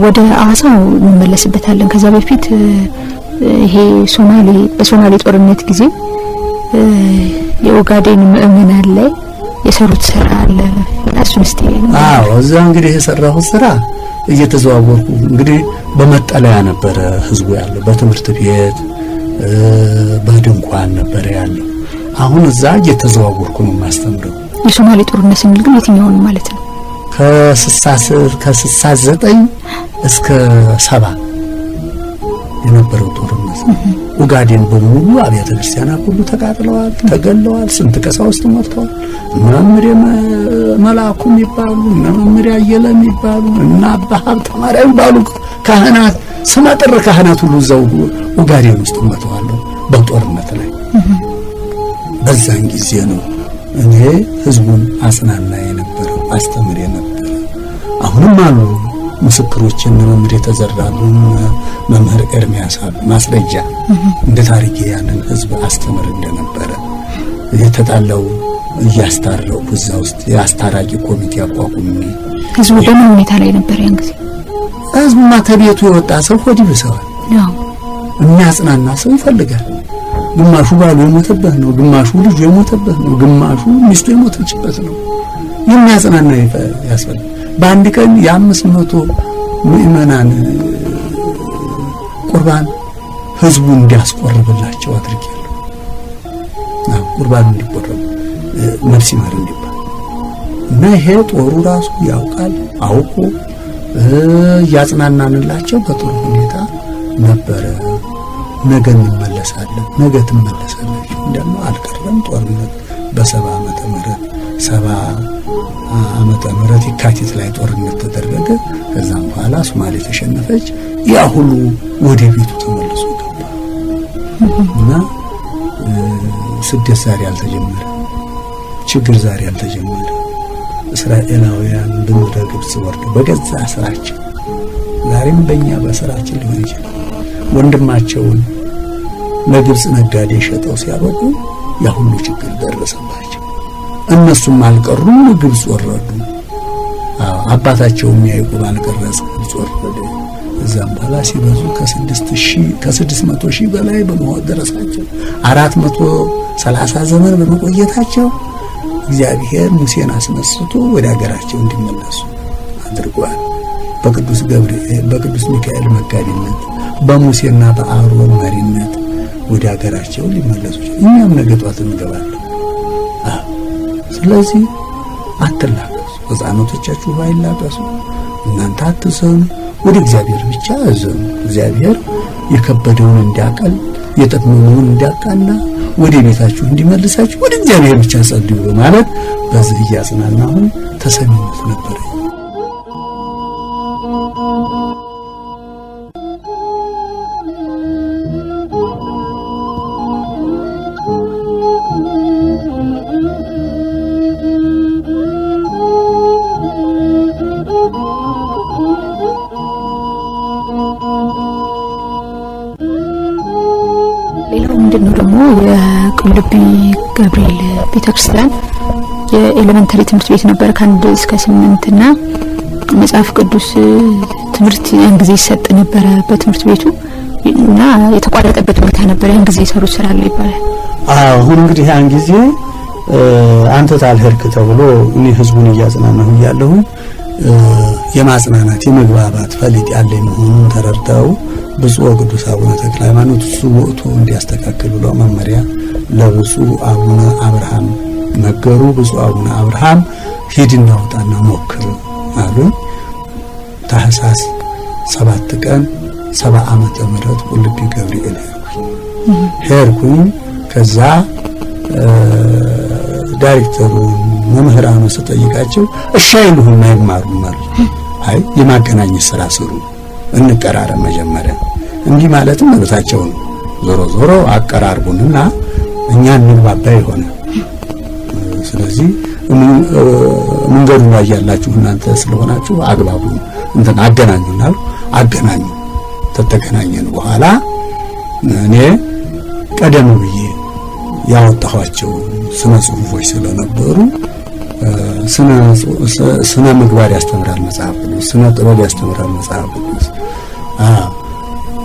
ወደ አዋሳው እንመለስበታለን። ከዛ በፊት ይሄ በሶማሌ ጦርነት ጊዜ የኦጋዴን ምእመናን ላይ የሰሩት ስራ አለ። እሱን እስቲ እዛ እንግዲህ የሰራው ስራ እየተዘዋወርኩ እንግዲህ በመጠለያ ነበር ህዝቡ ያለው፣ በትምህርት ቤት በድንኳን ነበር ያለው። አሁን እዛ እየተዘዋወርኩ ነው ማስተምረው። የሶማሌ ጦርነት ስንል ግን የትኛውን ማለት ነው? ከ69 እስከ 70 የነበረው ጦርነት ኡጋዴን በሙሉ አብያተ ክርስቲያናት ሁሉ ተቃጥለዋል፣ ተገለዋል። ስንት ቀሳውስት ሞተዋል። መምህር መላኩ የሚባሉ መምህር አየለ የሚባሉ እና አባ ሀብተ ማርያም የሚባሉ ካህናት ስመጥር ካህናት ሁሉ እዛው ኡጋዴን ውስጥ ሞተዋል በጦርነት ላይ። በዛን ጊዜ ነው እኔ ህዝቡን አጽናና የነበረው አስተምር የነበረ። አሁንም አሉ ምስክሮችን መምህር የተዘራሉ መምህር ኤርሚያስ ማስረጃ እንደ ታሪክ ያንን ህዝብ አስተምር እንደነበረ የተጣለው እያስታረቁ እዛ ውስጥ የአስታራቂ ኮሚቴ አቋቁሜ። ህዝቡ በምን ሁኔታ ላይ ነበር ያን ጊዜ? ህዝቡማ ከቤቱ የወጣ ሰው ሆድ ይብሰዋል። የሚያጽናና ሰው ይፈልጋል። ግማሹ ባሉ የሞተበት ነው፣ ግማሹ ልጁ የሞተበት ነው፣ ግማሹ ሚስቱ የሞተችበት ነው። የሚያጽናና ያስፈልጋል። በአንድ ቀን የ500 ምእመናን ቁርባን ህዝቡ እንዲያስቆርብላቸው አድርጌያለሁ። ቁርባን እንዲቆረብ ነፍስ ይማር እንዲባል እና ይሄ ጦሩ ራሱ ያውቃል አውቆ ያጽናናንላቸው በጥሩ ሁኔታ ነበረ። ነገ እንመለሳለን፣ ነገ ትመለሳላችሁ እንደማ አልቀረም። ጦርነት በ70 ዓመተ ምህረት የካቲት ላይ ጦርነት ተደረገ። ከዛም በኋላ ሶማሌ ተሸነፈች። ያ ሁሉ ወደ ቤቱ ተመልሶ ገባ እና ስደት ዛሬ አልተጀመረ፣ ችግር ዛሬ አልተጀመረ። እስራኤላውያን በምድረ ግብጽ ወርደው በገዛ ስራቸው ዛሬም በእኛ በስራችን ሊሆን ይችላል ወንድማቸውን ለግብጽ ነጋዴ ሸጠው ሲያበቁ ያ ሁሉ ችግር ደረሰባቸው። እነሱም አልቀሩም፣ ግብጽ ወረዱ። አባታቸውም ያዕቆብ አልቀረጽ ግብጽ ወረደ። እዛም በኋላ ሲበዙ ከ600,000 በላይ በመሆን ደረሳቸው። 430 ዘመን በመቆየታቸው እግዚአብሔር ሙሴን አስነስቶ ወደ ሀገራቸው እንዲመለሱ አድርጓል። በቅዱስ ገብርኤል በቅዱስ ሚካኤል መጋቢነት በሙሴና በአሮን መሪነት ወደ ሀገራቸው ሊመለሱ እኛም ነገ ጧት እንገባለን። ስለዚህ አትላቀሱ፣ ሕፃናቶቻችሁ ባይላቀሱ፣ እናንተ አትዘኑ፣ ወደ እግዚአብሔር ብቻ አዘኑ። እግዚአብሔር የከበደውን እንዲያቀል የጠመመውን እንዲያቃና ወደ ቤታችሁ እንዲመልሳችሁ ወደ እግዚአብሔር ብቻ ጸልዩ በማለት በዚህ እያጽናናሁ ተሰሚነት ነበር። ሌላው ምንድነው ደግሞ የቁልቢ ገብርኤል ቤተክርስቲያን የኤሌመንተሪ ትምህርት ቤት ነበር ከ1 እስከ 8 እና መጽሐፍ ቅዱስ ትምህርት ያን ጊዜ ይሰጥ ነበር በትምህርት ቤቱ እና የተቋረጠበት ሁኔታ ነበር። ያን ጊዜ ሰሩት ስራ ላይ ይባላል። አሁን እንግዲህ ያን ጊዜ አንተ ታልሄድክ ተብሎ እኔ ህዝቡን እያጽናናሁ ያለሁ የማጽናናት የመግባባት ፈሊጥ ያለኝ መሆኑን ተረድተው ብፁዕ ወቅዱስ አቡነ ተክለ ሃይማኖት እሱ ወጥቶ እንዲያስተካክሉ ብለው መመሪያ ለብፁዕ አቡነ አብርሃም ነገሩ። ብፁዕ አቡነ አብርሃም ሂድና ወጣና ሞክር አሉ። ታህሳስ 7 ቀን 70 ዓመተ ምህረት ቁልቢ ገብርኤል ሄድኩኝ። ከዛ ዳይሬክተሩን መምህራኑ ስጠይቃቸው እሺ አይሉህም አይማሩም ማለት አይ የማገናኘት ስራ ስሩ እንቀራረብ መጀመሪያ እንዲህ ማለትም መብታቸው ነው። ዞሮ ዞሮ አቀራርቡንና እኛ እንግባባ ይሆነ። ስለዚህ መንገዱ ላይ ያላችሁ እናንተ ስለሆናችሁ አግባቡ እንትን አገናኙና አገናኙ። ተገናኘን በኋላ እኔ ቀደም ብዬ ያወጣኋቸው ስነ ጽሁፎች ስለነበሩ ስነ ምግባር ያስተምራል መጽሐፍ ቅዱስ፣ ስነ ጥበብ ያስተምራል መጽሐፍ ቅዱስ፣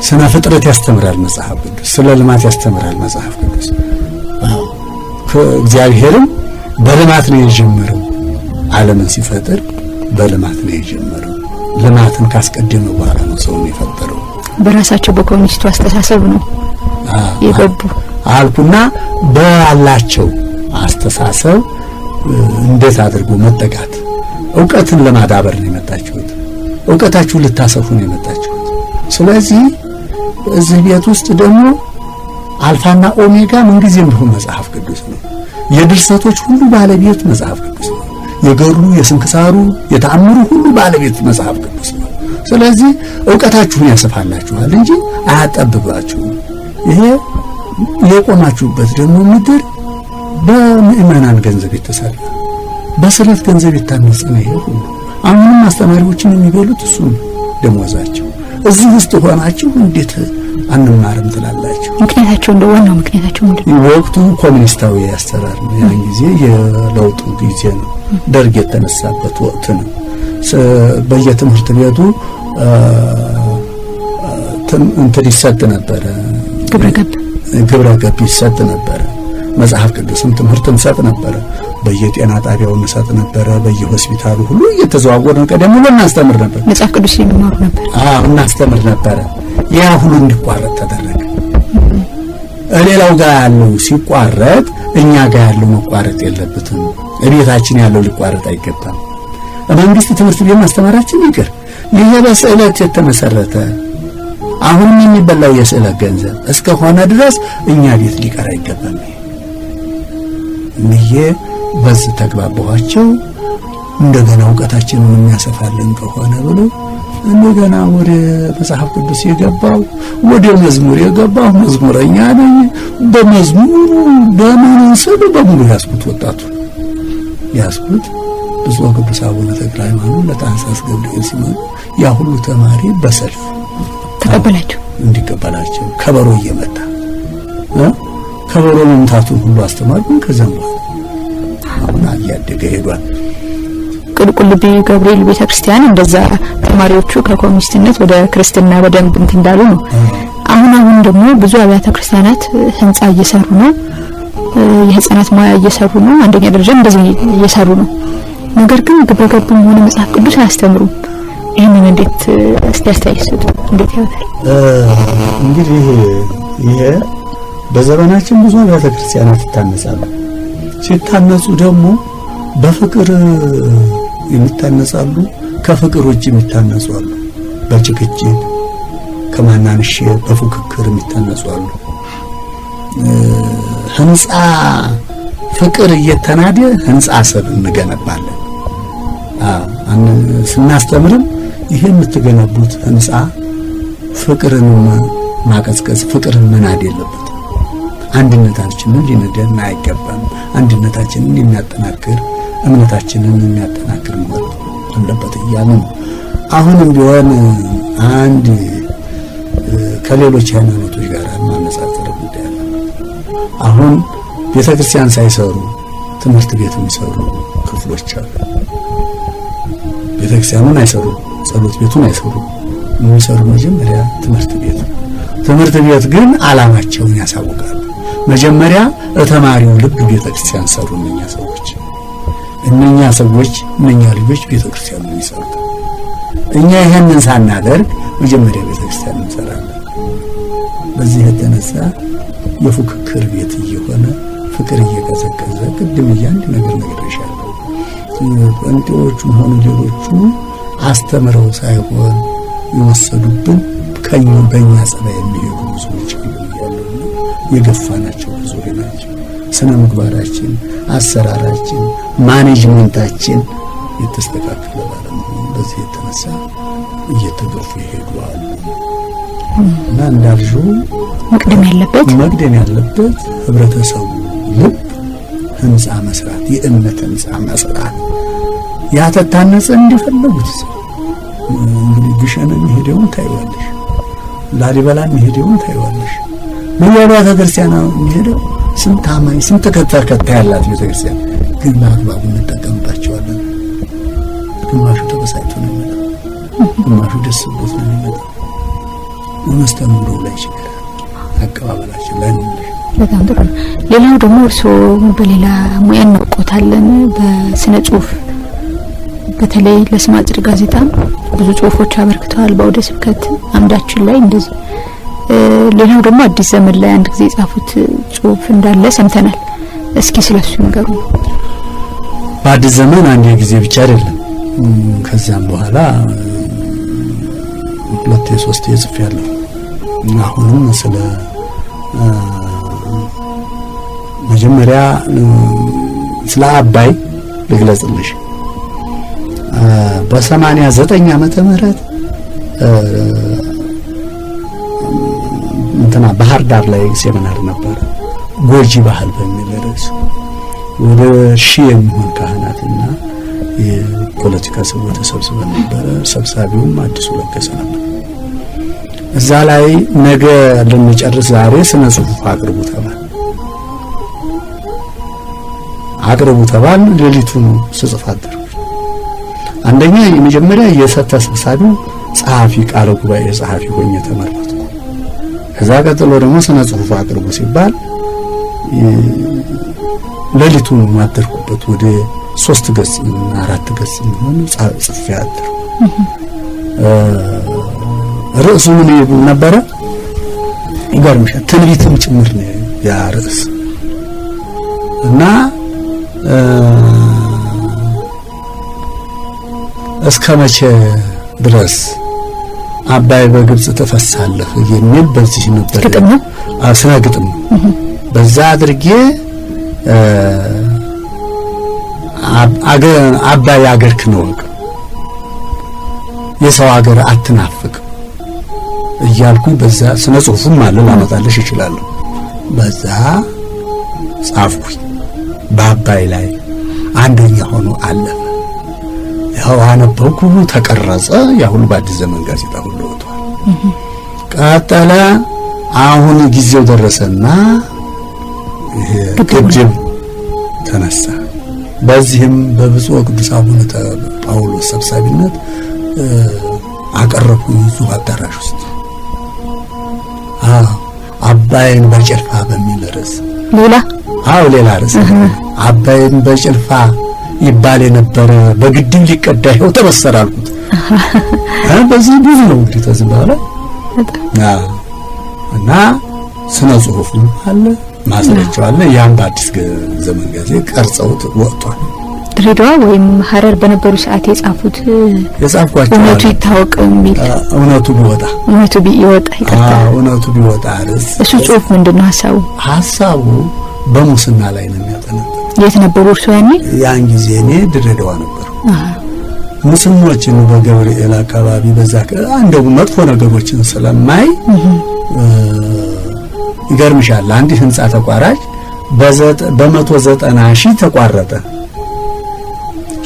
ስነ ፍጥረት ያስተምራል መጽሐፍ ቅዱስ፣ ስለ ልማት ያስተምራል መጽሐፍ ቅዱስ። እግዚአብሔርም በልማት ነው የጀመረው። ዓለምን ሲፈጥር በልማት ነው የጀመረው። ልማትን ካስቀደመ በኋላ ነው ሰውን የፈጠረው። በራሳቸው በኮሚኒስቱ አስተሳሰብ ነው የገቡ አልኩና ባላቸው አስተሳሰብ እንዴት አድርጎ መጠቃት ዕውቀትን ለማዳበር ነው የመጣችሁት። ዕውቀታችሁ ልታሰፉ ነው የመጣችሁት። ስለዚህ እዚህ ቤት ውስጥ ደግሞ አልፋና ኦሜጋ ምንጊዜም ቢሆን መጽሐፍ ቅዱስ ነው። የድርሰቶች ሁሉ ባለቤት መጽሐፍ ቅዱስ ነው። የገሩ የስንክሳሩ የተአምሩ ሁሉ ባለቤት መጽሐፍ ቅዱስ ነው። ስለዚህ ዕውቀታችሁን ያሰፋላችኋል እንጂ አያጠብባችሁም። ይሄ የቆማችሁበት ደግሞ ምድር በምእመናን ገንዘብ የተሰራ በስለት ገንዘብ የታነጸ ነው። ይሄ ሁሉ አሁንም አስተማሪዎችን የሚበሉት እሱ ነው ደሞዛቸው። እዚህ ውስጥ ሆናችሁ እንዴት አንማርም ትላላችሁ? ምክንያታቸው እንደ ዋናው ምክንያታቸው ምንድነው? ወቅቱ ኮሚኒስታዊ አሰራር ነው። ያን ጊዜ የለውጡ ጊዜ ነው። ደርግ የተነሳበት ወቅት ነው። በየትምህርት ቤቱ እንትን ይሰጥ ነበረ፣ ግብረ ገብ ይሰጥ ነበረ። መጽሐፍ ቅዱስም ትምህርት እንሰጥ ነበረ። በየጤና ጣቢያው እንሰጥ ነበረ። በየሆስፒታሉ ሁሉ እየተዘዋወርን ቀደም ብሎ እናስተምር ነበር። መጽሐፍ ቅዱስ የሚማሩ ነበር። እናስተምር ነበረ። ያ ሁሉ እንዲቋረጥ ተደረገ። ሌላው ጋር ያለው ሲቋረጥ እኛ ጋር ያለው መቋረጥ የለበትም። እቤታችን ያለው ሊቋረጥ አይገባም። መንግስት ትምህርት ቤት ማስተማራችን ይቅር፣ ይሄ በስዕለት የተመሰረተ አሁንም የሚበላው የስዕለት ገንዘብ እስከሆነ ድረስ እኛ ቤት ሊቀር አይገባም። ይሄ በዚህ ተግባባቸው። እንደገና ዕውቀታችንን የሚያሰፋልን ከሆነ ብሎ እንደገና ወደ መጽሐፍ ቅዱስ የገባው ወደ መዝሙር የገባው መዝሙረኛ ነኝ። በመዝሙሩ በመንሰብ በሙሉ ያስኩት ወጣቱ ያስኩት ብፁዕ ቅዱስ አቡነ ተክለ ሃይማኖት ለታኅሳስ ገብርኤል ሲመጡ ያ ሁሉ ተማሪ በሰልፍ ተቀበላቸው እንዲቀበላቸው ከበሮ እየመታ ከበሮ መምታቱን ሁሉ አስተማሩን። ከዛም በኋላ አሁን እያደገ ሄዷል። ቁልቢ ገብርኤል ቤተክርስቲያን እንደዛ ተማሪዎቹ ከኮሚኒስትነት ወደ ክርስትና በደንብ እንዳሉ ነው። አሁን ደግሞ ብዙ አብያተ ክርስቲያናት ህንጻ እየሰሩ ነው። የህፃናት ሙያ እየሰሩ ነው። አንደኛ ደረጃ እንደዚህ እየሰሩ ነው። ነገር ግን ግብረገብም ሆነ መጽሐፍ ቅዱስ አያስተምሩም። ይሄንን እንዴት አስተያየት እንዴት ያውታል? እንግዲህ ይሄ በዘመናችን ብዙ አብያተ ክርስቲያናት ይታነጻሉ። ሲታነጹ ደግሞ በፍቅር የሚታነጻሉ፣ ከፍቅር ውጭ የሚታነጹ አሉ። በጭቅጭቅ ከማናንሽ በፉክክር የሚታነጹ አሉ። ህንጻ ፍቅር እየተናደ ህንጻ ሰብ እንገነባለን። ስናስተምርም ይሄ የምትገነቡት ህንጻ ፍቅርን ማቀዝቀዝ፣ ፍቅርን መናድ የለበትም። አንድነታችንን ሊነደን አይገባም። አንድነታችንን የሚያጠናክር እምነታችንን የሚያጠናክር መሆን አለበት እያሉ ነው። አሁንም ቢሆን አንድ ከሌሎች ሃይማኖቶች ጋር ማነጻጸር ጉዳይ አለ። አሁን ቤተክርስቲያን ሳይሰሩ ትምህርት ቤት የሚሰሩ ክፍሎች አሉ። ቤተክርስቲያኑን አይሰሩ፣ ጸሎት ቤቱን አይሰሩ። የሚሰሩ መጀመሪያ ትምህርት ቤት ግን ዓላማቸውን ያሳውቃሉ። መጀመሪያ ተማሪው ልብ ቤተክርስቲያን ሰሩ። እነኛ ልጆች ቤተክርስቲያኑን ይሰሩት። እኛ ይሄንን ሳናደርግ መጀመሪያ ቤተክርስቲያን እንሰራለን። በዚህ የተነሳ የፉክክር ቤት እየሆነ ፍቅር እየቀዘቀዘ ቅድም አንድ ነገር ነግሬሻለሁ። አንቴዎቹም ሆኑ ሌሎቹ አስተምረው ሳይሆን የወሰዱብን በእኛ ጸባይ የሚሄዱ ብዙዎች ያሉ የገፋናቸው ብዙ ናቸው። ስነ ምግባራችን፣ አሰራራችን፣ ማኔጅመንታችን የተስተካከለ ባለመሆኑ በዚህ የተነሳ እየተገፉ ይሄዱ አሉ እና እንዳልሽው መቅደም ያለበት ህብረተሰቡ ልብ ህንጻ መስራት፣ የእምነት ህንጻ መስራት ያተታነጸ እንዲፈለጉት እንግዲህ ግሸንን ሄደውን ታይዋለሽ፣ ላሊበላን ሄደውን ታይዋለሽ። በየአብያተ ክርስቲያናት ሄደው ስንት አማኝ ስንት ተከታይ ያላት ቤተክርስቲያን ግን በአግባቡ እንጠቀምባቸዋለን። ግማሹ ተበሳጭቶ ነው የሚመጣው፣ ግማሹ ደስ ብሎት ነው የሚመጣው። መስተንግዶ ላይ ችግር አቀባበላችን ላይ ነው። በጣም ጥሩ። ሌላው ደግሞ እርስዎ በሌላ ሙያ እናውቆታለን፣ በስነ ጽሁፍ በተለይ ለስመ አጽድ ጋዜጣ ብዙ ጽሁፎች አበርክተዋል። በአውደ ስብከት አምዳችን ላይ እንደዚህ። ሌላው ደግሞ አዲስ ዘመን ላይ አንድ ጊዜ የጻፉት ጽሁፍ እንዳለ ሰምተናል። እስኪ ስለሱ ንገሩ። በአዲስ ዘመን አንድ ጊዜ ብቻ አይደለም፣ ከዛም በኋላ 2-3 ጽፌያለሁ። አሁንም ስለ መጀመሪያ ስለ አባይ ልግለጽልሽ። በ89 ዓመተ ምህረት እንትና ባህር ዳር ላይ ሴሚናር ነበር፣ ጎጂ ባህል በሚል ርዕስ ወደ 1000 የሚሆን ካህናትና የፖለቲካ ሰዎች ተሰብስበው ነበር። ሰብሳቢውም አዲሱ ለገሰ ነበር። እዛ ላይ ነገ ልንጨርስ ዛሬ ስነ ጽሁፍ አቅርቡ ተባል። ሌሊቱን ስጽፍ አደርኩ። አንደኛ የመጀመሪያ የሰብሳቢው ጸሐፊ ቃለ ጉባኤ ጸሐፊ ሆኜ ተመረጥኩ። ከዛ ቀጥሎ ደግሞ ስነ ጽሁፍ አቅርቡ ሲባል ሌሊቱን ማደርኩበት ወደ 3 ገጽ እና 4 ገጽ የሚሆን ጽፌ አደርኩ። ርዕሱ ምን ነበረ? ይገርምሻል፣ ትንቢትም ጭምር ነው ያ ርዕስ። እና እስከ መቼ ድረስ አባይ በግብጽ ተፈሳለህ የሚል በዚህ ነበር ግጥም ነው ስነ ግጥም በዛ አድርጌ አባይ አገርክን ወቅ የሰው ሀገር አትናፍቅ እያልኩ በዛ ስነ ጽሁፍም አለ ላመጣልሽ ይችላል በዛ ጻፍኩኝ በአባይ ላይ አንደኛ ሆኖ አለፈ ያው አነበብኩ ተቀረጸ ያሁን በአዲስ ዘመን ጋዜጣ ሁሉ ወጥቷል ቀጠለ አሁን ጊዜው ደረሰና ግድብ ተነሳ በዚህም በብፁዕ ቅዱስ አቡነ ጳውሎስ ሰብሳቢነት አቀረብኩኝ እዚሁ አዳራሽ ውስጥ አባይን በጭልፋ በሚል ርዕስ ሌላ ርዕስ አባይን በጭልፋ ይባል የነበረ በግድብ ሊቀዳ ይኸው ተበሰረ አልኩት በዚህ ብዙ ነው እንግዲህ ተዝም በኋላ እና ስነ ጽሁፍም አለ ማስረጃው አለ ያን በአዲስ ዘመን ጋዜጣ ቀርጸውት ወጥቷል ድሬዳዋ ወይም ሐረር በነበሩ ሰዓት የጻፍኳቸው እውነቱ ይታወቅ የሚል እውነቱ ቢወጣ ይቀርታል እውነቱ ቢወጣ እሱ ጽሁፍ ምንድነው ሐሳቡ በሙስና ላይ ነው የሚያጠነጥነው የት ነበሩ እርሱ ያን ጊዜ እኔ ድሬዳዋ ነበር ሙስናዎችን በገብርኤል አካባቢ በዛ እንደው መጥፎ ነገሮችን ስለማይ ይገርምሻል አንድ ህንጻ ተቋራጭ በ190,000 ተቋረጠ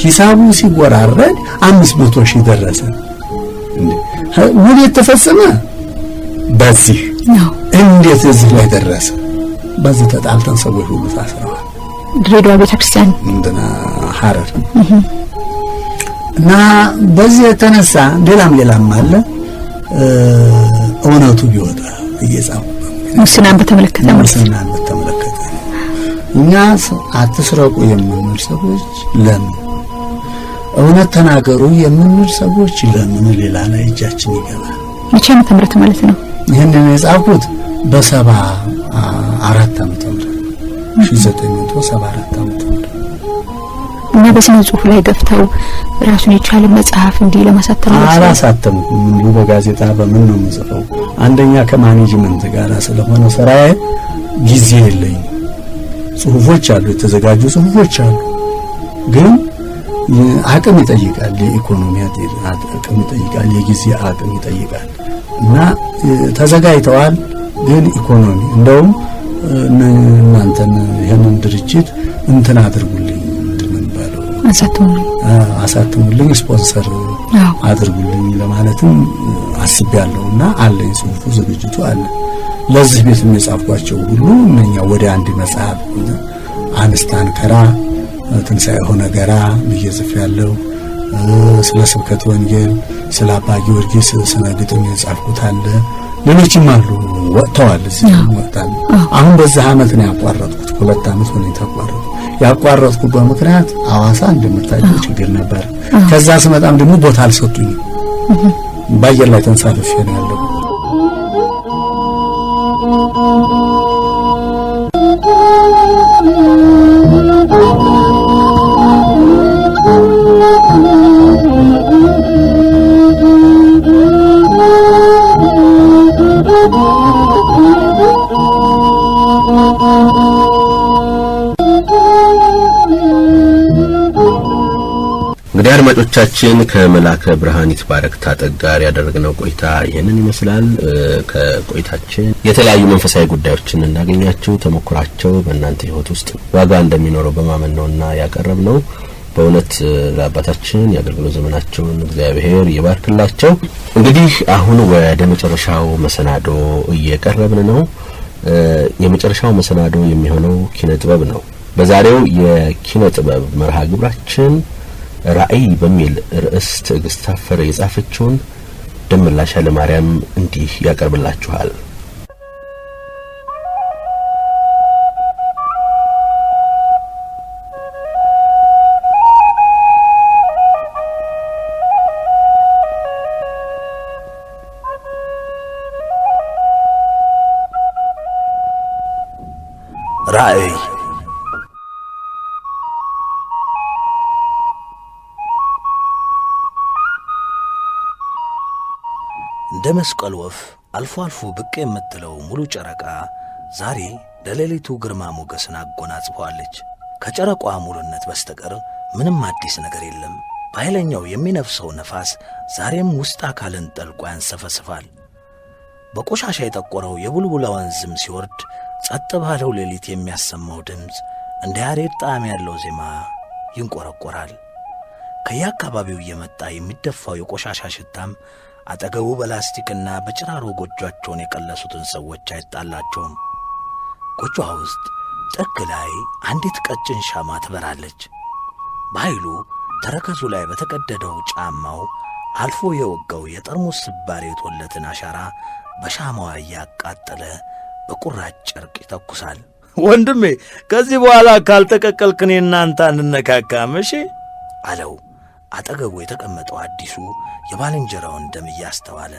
ሂሳቡ ሲወራረድ 500,000 ደረሰ ውል የተፈጸመ በዚህ እንዴት እዚህ ላይ ደረሰ በዚህ ተጣልተን ሰዎች ሁሉ ታስረዋል ድሬዳዋ ቤተክርስቲያን እንደና ሐረር እና በዚህ የተነሳ ሌላም አለ እውነቱ ቢወጣ እየጻፉ ሙስናን በተመለከተ እኛ አትስረቁ የምንል ሰዎች ለምን እውነት ተናገሩ የምንል ሰዎች ለምን ሌላ ላይ እጃችን ይገባል መቼ ነው ተምረት ማለት ነው ይሄንን የጻፍኩት በ74 ዓመተ ምህረት 1974 ዓመተ ምህረት እና በስነ ጽሁፍ ላይ ገፍተው ራሱን የቻለ መጽሐፍ እንዲህ ለማሳተም አላሳተምኩም እንዲሁ በጋዜጣ በምን ነው የምጽፈው አንደኛ ከማኔጅመንት ጋር ስለሆነ ስራዬ ጊዜ የለኝም ጽሁፎች አሉ የተዘጋጁ ጽሁፎች አሉ ግን አቅም ይጠይቃል የኢኮኖሚ አቅም ይጠይቃል የጊዜ አቅም ይጠይቃል እና ተዘጋጅተዋል ግን ኢኮኖሚ እንደውም እናንተን ይሄንን ድርጅት እንትን አድርጉልኝ እንደምንባለው አሳትሙልኝ ስፖንሰር አድርጉልኝ ለማለትም አስቤያለሁና አለኝ ጽሁፉ ዝግጅቱ አለ ለዚህ ቤት የጻፍኳቸው ሁሉ እነኛ ወደ አንድ መጽሐፍ አንስታን ከራ ትንሳኤ ሆነ ገራ በየጽፍ ያለው ስለ ስብከት ወንጌል ስለ አባ ጊዮርጊስ ስነ ግጥም የጻፍኩት አለ ሌሎችም አሉ ወጥተዋል እዚህ ወጣል አሁን በዚህ አመት ነው ያቋረጥኩት 2 አመት ሆነ ያቋረጥኩበት ምክንያት አዋሳ እንደምታውቁ ችግር ነበር ከዛ ስመጣም ደግሞ ቦታ አልሰጡኝ ባየር ላይ ተንሳፍፌ ነው ያለው እንግዲህ አድማጮቻችን ከመላከ ብርሃን ይትባረክ ታጠቅ ጋር ያደረግነው ቆይታ ይሄንን ይመስላል ከቆይታችን የተለያዩ መንፈሳዊ ጉዳዮችን እናገኛችሁ ተሞክራቸው በእናንተ ህይወት ውስጥ ዋጋ እንደሚኖረው በማመን ነውና ያቀረብነው በእውነት ለአባታችን ያገልግሎት ዘመናቸውን እግዚአብሔር ይባርክላቸው እንግዲህ አሁን ወደ መጨረሻው መሰናዶ እየቀረብን ነው የመጨረሻው መሰናዶ የሚሆነው ኪነ ጥበብ ነው በዛሬው የኪነ ጥበብ መርሃ ግብራችን ራእይ በሚል ርዕስ ትዕግስት ታፈረ የጻፈችውን ደምላሽ ለማርያም እንዲህ ያቀርብላችኋል ራእይ መስቀል ወፍ አልፎ አልፎ ብቅ የምትለው ሙሉ ጨረቃ ዛሬ ለሌሊቱ ግርማ ሞገስን አጎናጽፈዋለች። ከጨረቃዋ ሙሉነት በስተቀር ምንም አዲስ ነገር የለም። በኃይለኛው የሚነፍሰው ነፋስ ዛሬም ውስጥ አካልን ጠልቆ ያንሰፈስፋል። በቆሻሻ የጠቆረው የቡልቡላ ወንዝም ሲወርድ ጸጥ ባለው ሌሊት የሚያሰማው ድምፅ እንደ ያሬድ ጣዕም ያለው ዜማ ይንቆረቆራል። ከየአካባቢው እየመጣ የሚደፋው የቆሻሻ ሽታም አጠገቡ በላስቲክና በጭራሮ ጎጇቸውን የቀለሱትን ሰዎች አይጣላቸውም። ጎጇ ውስጥ ጥግ ላይ አንዲት ቀጭን ሻማ ትበራለች። በኃይሉ ተረከዙ ላይ በተቀደደው ጫማው አልፎ የወጋው የጠርሙስ ስባሪ የተወለትን አሻራ በሻማዋ እያቃጠለ በቁራጭ ጨርቅ ይተኩሳል። ወንድሜ ከዚህ በኋላ ካልተቀቀልክ እኔ እናንተ አንነካካም እሺ አለው አጠገቡ የተቀመጠው አዲሱ የባልንጀራውን ደም እያስተዋለ።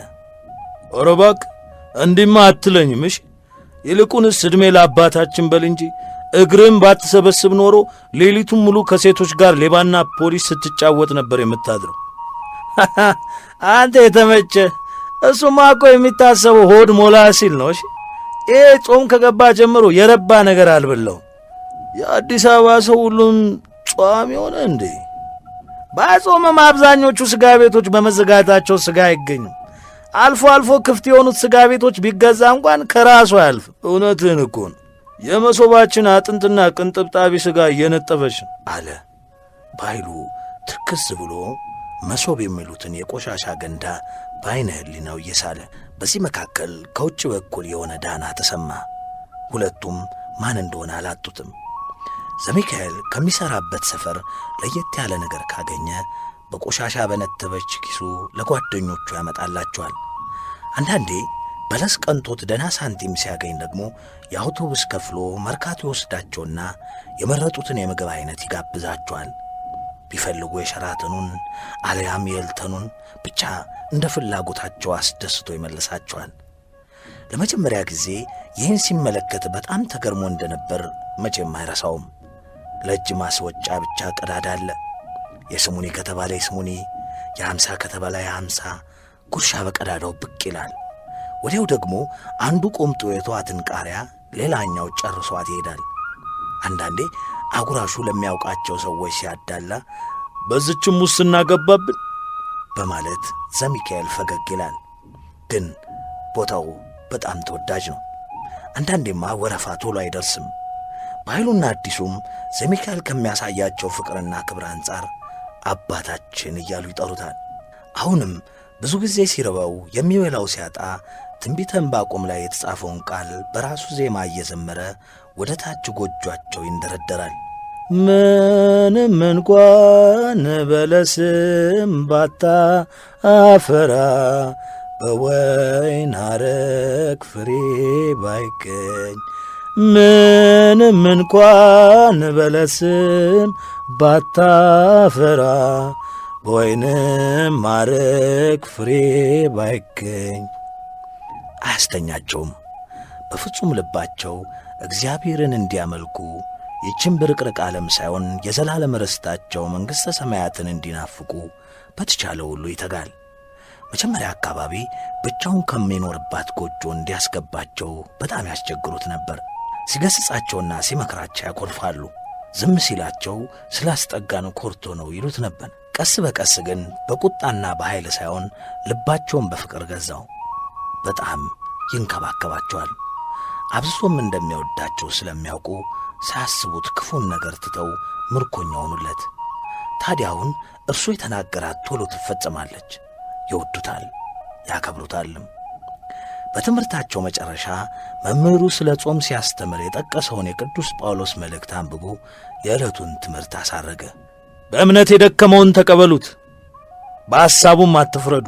ኧረ እባክህ እንዲህማ አትለኝም እሺ። ይልቁንስ ዕድሜ ለአባታችን በል እንጂ እግርም ባትሰበስብ ኖሮ ሌሊቱን ሙሉ ከሴቶች ጋር ሌባና ፖሊስ ስትጫወት ነበር የምታድረው። አንተ የተመቸ እሱማ እኮ የሚታሰበው ሆድ ሞላ ሲል ነው እሺ። ይሄ ጾም ከገባ ጀምሮ የረባ ነገር አልበላው። የአዲስ አበባ ሰው ሁሉም ጿሚ ሆነ እንዴ? ባጾምም አብዛኞቹ ስጋ ቤቶች በመዘጋታቸው ስጋ አይገኙም። አልፎ አልፎ ክፍት የሆኑት ስጋ ቤቶች ቢገዛ እንኳን ከራሱ አያልፍ። እውነትህን እኮ ነው። የመሶባችን አጥንትና ቅንጥብጣቢ ስጋ እየነጠበች አለ በኃይሉ ትክስ ብሎ መሶብ የሚሉትን የቆሻሻ ገንዳ በዓይነ ሕሊናው እየሳለ። በዚህ መካከል ከውጭ በኩል የሆነ ዳና ተሰማ። ሁለቱም ማን እንደሆነ አላጡትም። ዘሚካኤል ከሚሠራበት ሰፈር ለየት ያለ ነገር ካገኘ በቆሻሻ በነተበች ኪሱ ለጓደኞቹ ያመጣላቸዋል። አንዳንዴ በለስ ቀንቶት ደና ሳንቲም ሲያገኝ ደግሞ የአውቶቡስ ከፍሎ መርካቶ ይወስዳቸውና የመረጡትን የምግብ አይነት ይጋብዛቸዋል። ቢፈልጉ የሸራተኑን አለያም የኤልተኑን ብቻ እንደ ፍላጎታቸው አስደስቶ ይመልሳቸዋል። ለመጀመሪያ ጊዜ ይህን ሲመለከት በጣም ተገርሞ እንደነበር መቼም አይረሳውም። ለእጅ ማስወጫ ብቻ ቀዳዳ አለ። የስሙኒ ከተባለ የስሙኒ፣ የ50 ከተባለ የ50 ጉርሻ በቀዳዳው ብቅ ይላል። ወዲያው ደግሞ አንዱ ቆምጦ የተዋትን ቃሪያ ሌላኛው ጨርሷት ይሄዳል። አንዳንዴ አጉራሹ ለሚያውቃቸው ሰዎች ሲያዳላ በዝችም ሙስና ገባብን በማለት ዘሚካኤል ፈገግ ይላል። ግን ቦታው በጣም ተወዳጅ ነው። አንዳንዴማ ወረፋ ቶሎ አይደርስም። በኃይሉና አዲሱም ዘሚካኤል ከሚያሳያቸው ፍቅርና ክብር አንጻር አባታችን እያሉ ይጠሩታል። አሁንም ብዙ ጊዜ ሲርበው የሚበላው ሲያጣ ትንቢተ ዕንባቆም ላይ የተጻፈውን ቃል በራሱ ዜማ እየዘመረ ወደ ታች ጎጇቸው ይንደረደራል። ምንም እንኳን በለስም ባታፈራ በወይን ሐረግ ፍሬ ባይገኝ፣ ምንም እንኳን በለስም ባታፈራ በወይንም ሐረግ ፍሬ ባይገኝ። አያስተኛቸውም። በፍጹም ልባቸው እግዚአብሔርን እንዲያመልኩ ይህችን ብርቅርቅ ዓለም ሳይሆን የዘላለም ርስታቸው መንግሥተ ሰማያትን እንዲናፍቁ በተቻለ ሁሉ ይተጋል። መጀመሪያ አካባቢ ብቻውን ከሚኖርባት ጎጆ እንዲያስገባቸው በጣም ያስቸግሩት ነበር። ሲገሥጻቸውና ሲመክራቸው ያኮርፋሉ። ዝም ሲላቸው ስላስጠጋን ኮርቶ ነው ይሉት ነበር። ቀስ በቀስ ግን በቁጣና በኃይል ሳይሆን ልባቸውን በፍቅር ገዛው። በጣም ይንከባከባቸዋል። አብዝቶም እንደሚወዳቸው ስለሚያውቁ ሳያስቡት ክፉን ነገር ትተው ምርኮኛ ሆኑለት። ታዲያውን እርሱ የተናገራት ቶሎ ትፈጸማለች። ይወዱታል፣ ያከብሩታልም። በትምህርታቸው መጨረሻ መምህሩ ስለ ጾም ሲያስተምር የጠቀሰውን የቅዱስ ጳውሎስ መልእክት አንብቦ የዕለቱን ትምህርት አሳረገ። በእምነት የደከመውን ተቀበሉት፣ በሐሳቡም አትፍረዱ።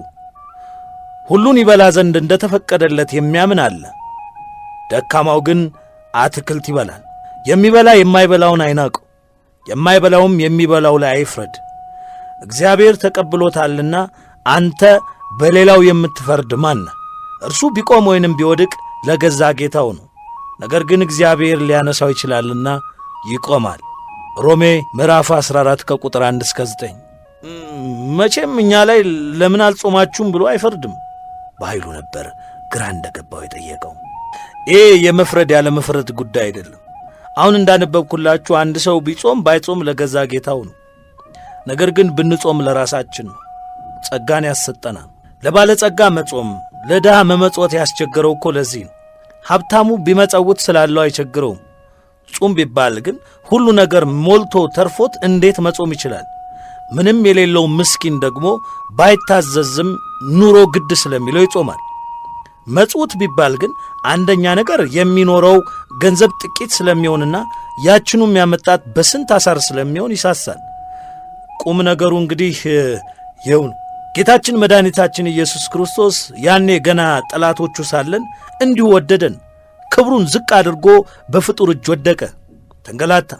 ሁሉን ይበላ ዘንድ እንደ ተፈቀደለት የሚያምን አለ። ደካማው ግን አትክልት ይበላል። የሚበላ የማይበላውን አይናቀው፣ የማይበላውም የሚበላው ላይ አይፍረድ። እግዚአብሔር ተቀብሎታልና አንተ በሌላው የምትፈርድ ማን ነህ? እርሱ ቢቆም ወይንም ቢወድቅ ለገዛ ጌታው ነው። ነገር ግን እግዚአብሔር ሊያነሳው ይችላልና ይቆማል። ሮሜ ምዕራፍ 14 ከቁጥር 1 እስከ 9። መቼም እኛ ላይ ለምን አልጾማችሁም ብሎ አይፈርድም። በኃይሉ ነበር ግራ እንደገባው የጠየቀው። ይሄ የመፍረድ ያለ መፍረድ ጉዳይ አይደለም። አሁን እንዳነበብኩላችሁ አንድ ሰው ቢጾም ባይጾም ለገዛ ጌታው ነው። ነገር ግን ብንጾም ለራሳችን ነው። ጸጋን ያሰጠናል። ለባለጸጋ መጾም ለድሃ መመጽወት ያስቸገረው እኮ ለዚህ ነው። ሀብታሙ ቢመጸውት ስላለው አይቸግረውም። ጹም ቢባል ግን ሁሉ ነገር ሞልቶ ተርፎት እንዴት መጾም ይችላል? ምንም የሌለው ምስኪን ደግሞ ባይታዘዝም ኑሮ ግድ ስለሚለው ይጾማል። መጽውት ቢባል ግን አንደኛ ነገር የሚኖረው ገንዘብ ጥቂት ስለሚሆንና ያችኑም ያመጣት በስንት አሳር ስለሚሆን ይሳሳል። ቁም ነገሩ እንግዲህ ይኸው ነው። ጌታችን መድኃኒታችን ኢየሱስ ክርስቶስ ያኔ ገና ጠላቶቹ ሳለን እንዲሁ ወደደን። ክብሩን ዝቅ አድርጎ በፍጡር እጅ ወደቀ፣ ተንገላታ፣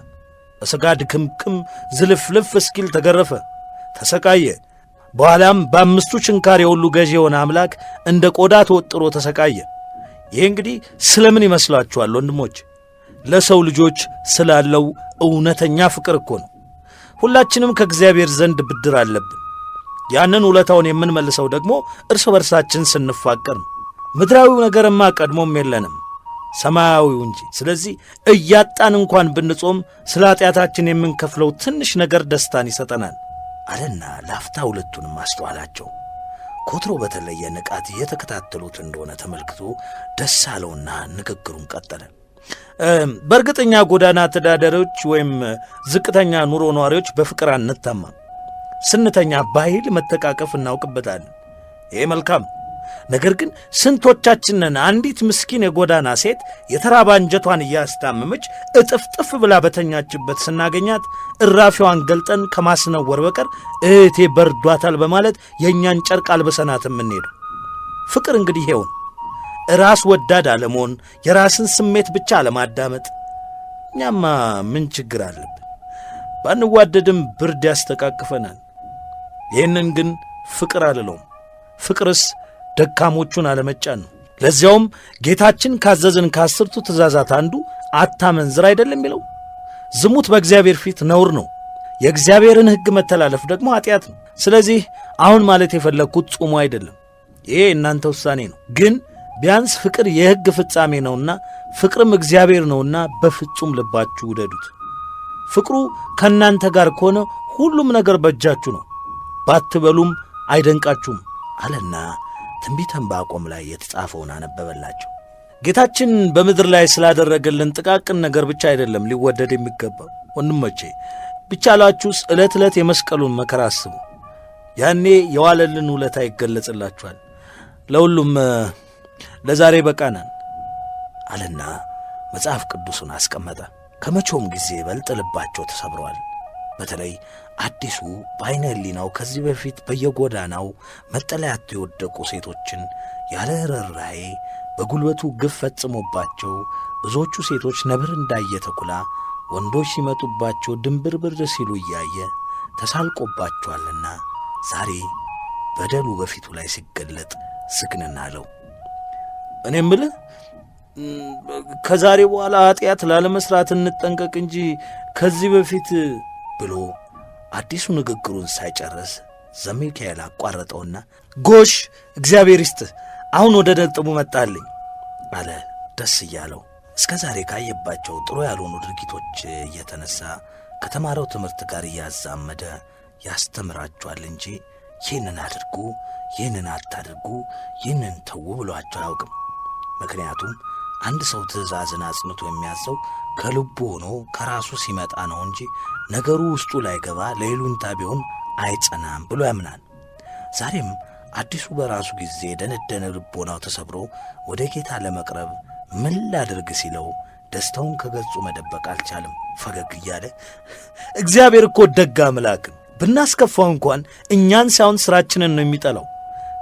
በሥጋ ድክምክም ዝልፍልፍ እስኪል ተገረፈ፣ ተሰቃየ። በኋላም በአምስቱ ችንካር የሁሉ ገዢ የሆነ አምላክ እንደ ቆዳ ተወጥሮ ተሰቃየ። ይህ እንግዲህ ስለምን ይመስላችኋል ወንድሞች? ለሰው ልጆች ስላለው እውነተኛ ፍቅር እኮ ነው። ሁላችንም ከእግዚአብሔር ዘንድ ብድር አለብን። ያንን ውለታውን የምንመልሰው ደግሞ እርስ በርሳችን ስንፋቀር ነው። ምድራዊው ነገርማ ቀድሞም የለንም፣ ሰማያዊው እንጂ። ስለዚህ እያጣን እንኳን ብንጾም ስለ ኃጢአታችን የምንከፍለው ትንሽ ነገር ደስታን ይሰጠናል አለና ላፍታ ሁለቱንም አስተዋላቸው። ኮትሮ በተለየ ንቃት እየተከታተሉት እንደሆነ ተመልክቶ ደስ አለውና ንግግሩን ቀጠለ። በእርግጠኛ ጎዳና ተዳዳሪዎች ወይም ዝቅተኛ ኑሮ ነዋሪዎች በፍቅር አንታማም። ስንተኛ በኃይል መተቃቀፍ እናውቅበታለን። ይሄ መልካም። ነገር ግን ስንቶቻችንን አንዲት ምስኪን የጎዳና ሴት የተራባ አንጀቷን እያስታመመች እጥፍጥፍ ብላ በተኛችበት ስናገኛት እራፊዋን ገልጠን ከማስነወር በቀር እህቴ በርዷታል በማለት የእኛን ጨርቅ አልበሰናት የምንሄደው? ፍቅር እንግዲህ ይሄውን ራስ ወዳድ አለመሆን፣ የራስን ስሜት ብቻ አለማዳመጥ። እኛማ ምን ችግር አለብን? ባንዋደድም ብርድ ያስተቃቅፈናል። ይህንን ግን ፍቅር አልለውም። ፍቅርስ ደካሞቹን አለመጫን ነው። ለዚያውም ጌታችን ካዘዝን ከ10ቱ ትእዛዛት አንዱ አታመንዝር አይደለም የሚለው? ዝሙት በእግዚአብሔር ፊት ነውር ነው። የእግዚአብሔርን ሕግ መተላለፍ ደግሞ ኃጢአት ነው። ስለዚህ አሁን ማለት የፈለግኩት ጾሙ አይደለም። ይሄ እናንተ ውሳኔ ነው። ግን ቢያንስ ፍቅር የሕግ ፍጻሜ ነውና ፍቅርም እግዚአብሔር ነውና በፍጹም ልባችሁ ውደዱት። ፍቅሩ ከእናንተ ጋር ከሆነ ሁሉም ነገር በእጃችሁ ነው። ባትበሉም አይደንቃችሁም አለና ትንቢተ ዕንባቆም ላይ የተጻፈውን አነበበላቸው። ጌታችን በምድር ላይ ስላደረገልን ጥቃቅን ነገር ብቻ አይደለም ሊወደድ የሚገባው። ወንድሞቼ ቢቻላችሁስ ዕለት ዕለት የመስቀሉን መከራ አስቡ። ያኔ የዋለልን ውለታ ይገለጽላችኋል። ለሁሉም ለዛሬ በቃናል አለና መጽሐፍ ቅዱሱን አስቀመጠ። ከመቼውም ጊዜ በልጥ ልባቸው ተሰብረዋል። በተለይ አዲሱ በዓይነ ሕሊናው ከዚህ በፊት በየጎዳናው መጠለያ አጥተው የወደቁ ሴቶችን ያለ ርኅራኄ በጉልበቱ ግፍ ፈጽሞባቸው ብዙዎቹ ሴቶች ነብር እንዳየ ተኩላ ወንዶች ሲመጡባቸው ድንብርብር ሲሉ እያየ ተሳልቆባቸዋልና ዛሬ በደሉ በፊቱ ላይ ሲገለጥ ዝግንን አለው። እኔ እምልህ ከዛሬ በኋላ ኃጢአት ላለመስራት እንጠንቀቅ እንጂ ከዚህ በፊት ብሎ አዲሱ ንግግሩን ሳይጨርስ ዘሚካኤል አቋረጠውና ጎሽ እግዚአብሔር ይስጥህ፣ አሁን ወደ ነጥቡ መጣልኝ አለ ደስ እያለው። እስከ ዛሬ ካየባቸው ጥሩ ያልሆኑ ድርጊቶች እየተነሳ ከተማረው ትምህርት ጋር እያዛመደ ያስተምራቸዋል እንጂ ይህንን አድርጉ፣ ይህንን አታድርጉ፣ ይህንን ተዉ ብሏቸው አያውቅም። ምክንያቱም አንድ ሰው ትእዛዝን አጽንቶ የሚያዘው ከልቡ ሆኖ ከራሱ ሲመጣ ነው እንጂ ነገሩ ውስጡ ላይ ገባ ለይሉኝታ ቢሆን አይጸናም ብሎ ያምናል። ዛሬም አዲሱ በራሱ ጊዜ ደነደነ ልቦናው ተሰብሮ ወደ ጌታ ለመቅረብ ምን ላድርግ ሲለው ደስታውን ከገጹ መደበቅ አልቻለም። ፈገግ እያለ እግዚአብሔር እኮ ደግ አምላክ ነው፣ ብናስከፋው እንኳን እኛን ሳይሆን ሥራችንን ነው የሚጠላው።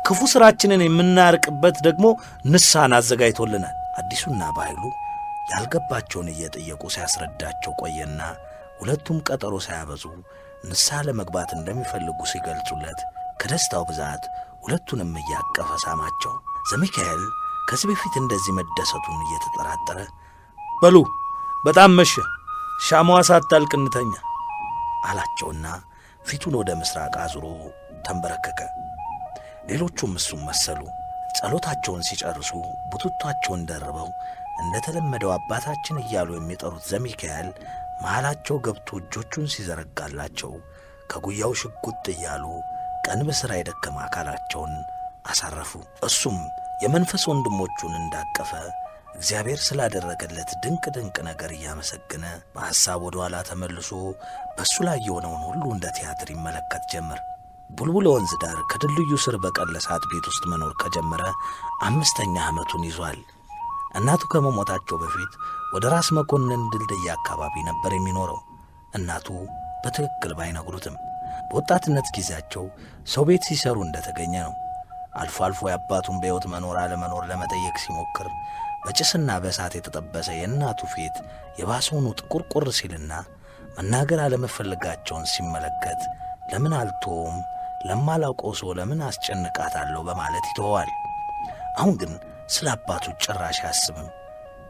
ክፉ ሥራችንን የምናርቅበት ደግሞ ንስሐን አዘጋጅቶልናል። አዲሱና በኃይሉ ያልገባቸውን እየጠየቁ ሲያስረዳቸው ቆየና ሁለቱም ቀጠሮ ሳያበዙ ንስሐ ለመግባት እንደሚፈልጉ ሲገልጹለት ከደስታው ብዛት ሁለቱንም እያቀፈ ሳማቸው። ዘሚካኤል ከዚህ በፊት እንደዚህ መደሰቱን እየተጠራጠረ በሉ በጣም መሸ፣ ሻማዋ ሳታልቅ እንተኛ አላቸውና ፊቱን ወደ ምስራቅ አዙሮ ተንበረከከ። ሌሎቹም እሱም መሰሉ። ጸሎታቸውን ሲጨርሱ ቡትቷቸውን ደርበው እንደተለመደው አባታችን እያሉ የሚጠሩት ዘሚካኤል መሃላቸው ገብቶ እጆቹን ሲዘረጋላቸው ከጉያው ሽጉጥ እያሉ ቀን በሥራ የደከመ አካላቸውን አሳረፉ። እሱም የመንፈስ ወንድሞቹን እንዳቀፈ እግዚአብሔር ስላደረገለት ድንቅ ድንቅ ነገር እያመሰገነ በሐሳብ ወደ ኋላ ተመልሶ በእሱ ላይ የሆነውን ሁሉ እንደ ቲያትር ይመለከት ጀመር። ቡልቡል ወንዝ ዳር ከድልድዩ ስር በቀለሳት ቤት ውስጥ መኖር ከጀመረ 5ኛ ዓመቱን ይዟል። እናቱ ከመሞታቸው በፊት ወደ ራስ መኮንን ድልድይ አካባቢ ነበር የሚኖረው። እናቱ በትክክል ባይነግሩትም በወጣትነት ጊዜያቸው ሰው ቤት ሲሰሩ እንደተገኘ ነው። አልፎ አልፎ የአባቱን በሕይወት መኖር አለመኖር ለመጠየቅ ሲሞክር በጭስና በእሳት የተጠበሰ የእናቱ ፊት የባሰውኑ ጥቁርቁር ሲልና መናገር አለመፈለጋቸውን ሲመለከት ለምን አልተውም፣ ለማላውቀው ሰው ለምን አስጨንቃታለሁ በማለት ይተዋል። አሁን ግን ስለ አባቱ ጭራሽ አያስብም።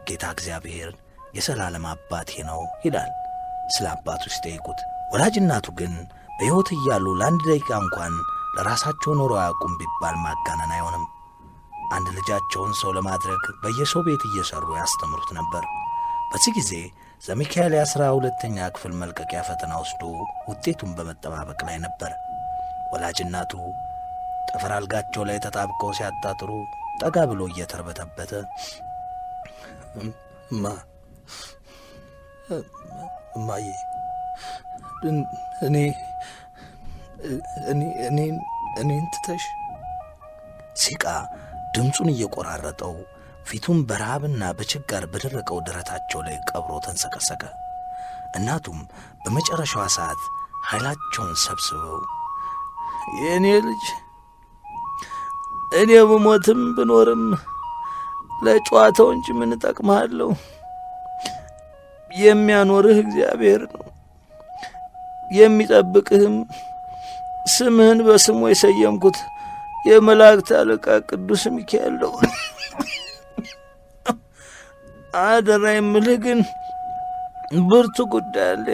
ጌታ እግዚአብሔር የሰላለም አባቴ ነው ይላል ስለ አባቱ ሲጠይቁት። ወላጅ እናቱ ግን በሕይወት እያሉ ለአንድ ደቂቃ እንኳን ለራሳቸው ኖሮ አያውቁም ቢባል ማጋነን አይሆንም። አንድ ልጃቸውን ሰው ለማድረግ በየሰው ቤት እየሰሩ ያስተምሩት ነበር። በዚህ ጊዜ ዘሚካኤል የ12ኛ ክፍል መልቀቂያ ፈተና ወስዶ ውጤቱን በመጠባበቅ ላይ ነበር። ወላጅ እናቱ ጠፈር አልጋቸው ላይ ተጣብቀው ሲያጣጥሩ ጠጋ ብሎ እየተርበተበተ እማዬ እኔን ትተሽ ሲቃ ድምፁን እየቆራረጠው ፊቱን በረሃብና በችጋር በደረቀው ደረታቸው ላይ ቀብሮ ተንሰቀሰቀ። እናቱም በመጨረሻዋ ሰዓት ኃይላቸውን ሰብስበው የእኔ ልጅ እኔ ብሞትም ብኖርም ለጨዋታው እንጂ ምን እጠቅምሃለሁ? የሚያኖርህ እግዚአብሔር ነው፣ የሚጠብቅህም ስምህን በስሙ የሰየምኩት የመላእክት አለቃ ቅዱስ ሚካኤል ነው። አደራ የምልህ ግን ብርቱ ጉዳይ አለ።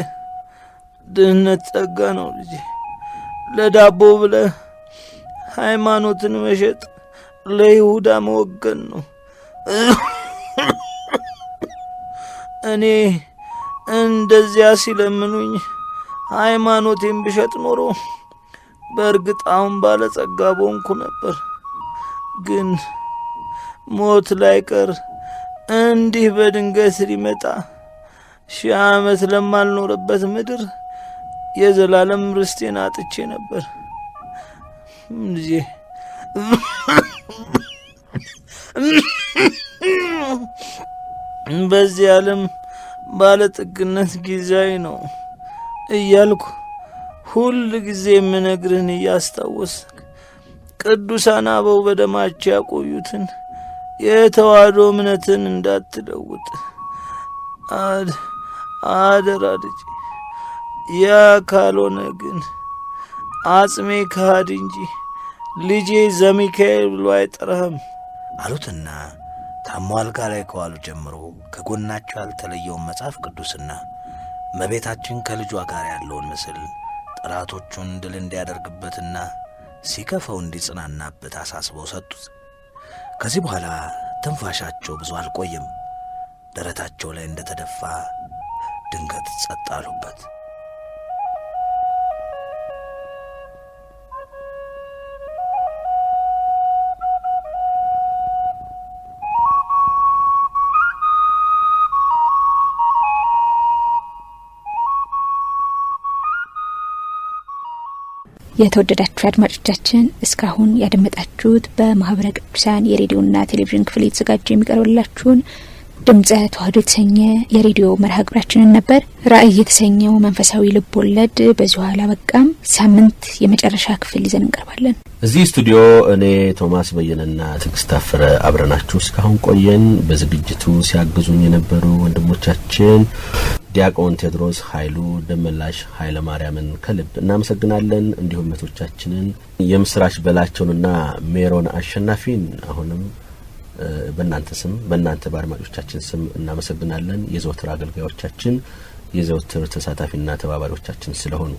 ድህነት ጸጋ ነው ልጄ። ለዳቦ ብለህ ሃይማኖትን መሸጥ ለይሁዳ መወገን ነው። እኔ እንደዚያ ሲለምኑኝ ሃይማኖቴን ብሸጥ ኖሮ በእርግጥ አሁን ባለጸጋ በሆንኩ ነበር። ግን ሞት ላይቀር እንዲህ በድንገት ሊመጣ 1000 ዓመት ለማልኖርበት ምድር የዘላለም ርስቴን አጥቼ ነበር። ልጄ በዚህ ዓለም ባለጥግነት ጊዜያዊ ነው እያልኩ ሁል ጊዜ የምነግርህን እያስታወስክ ቅዱሳን አበው በደማቸው ያቆዩትን የተዋህዶ እምነትን እንዳትለውጥ አደራ ልጄ። ያ ካልሆነ ግን አጽሜ ካድ እንጂ ልጄ ዘሚካኤል ብሎ አይጠራህም አሉትና ታሞ አልጋ ላይ ከዋሉ ጀምሮ ከጎናቸው ያልተለየውን መጽሐፍ ቅዱስና እመቤታችን ከልጇ ጋር ያለውን ምስል ጠላቶቹን ድል እንዲያደርግበትና ሲከፈው እንዲጽናናበት አሳስበው ሰጡት። ከዚህ በኋላ ትንፋሻቸው ብዙ አልቆየም። ደረታቸው ላይ እንደተደፋ ድንገት ጸጥ አሉበት። የተወደዳችሁ አድማጮቻችን እስካሁን ያደመጣችሁት በማህበረ ቅዱሳን የሬዲዮና ቴሌቪዥን ክፍል የተዘጋጀ የሚቀርብላችሁን ድምጸ ተዋህዶ የተሰኘ የሬዲዮ መርሃ ግብራችንን ነበር። ራእይ የተሰኘው መንፈሳዊ ልብ ወለድ በዚሁ አላበቃም። ሳምንት የመጨረሻ ክፍል ይዘን እንቀርባለን። እዚህ ስቱዲዮ እኔ ቶማስ በየነና ትዕግስት አፈረ አብረናችሁ እስካሁን ቆየን። በዝግጅቱ ሲያግዙኝ የነበሩ ወንድሞቻችን ዲያቆን ቴድሮስ ኃይሉ፣ ደመላሽ ኃይለ ማርያምን ከልብ እናመሰግናለን። እንዲሁም እህቶቻችንን የምስራች በላቸውንና ሜሮን አሸናፊን አሁንም በእናንተ ስም በእናንተ በአድማጮቻችን ስም እናመሰግናለን። የዘወትር አገልጋዮቻችን የዘወትር ተሳታፊና ተባባሪዎቻችን ስለሆኑ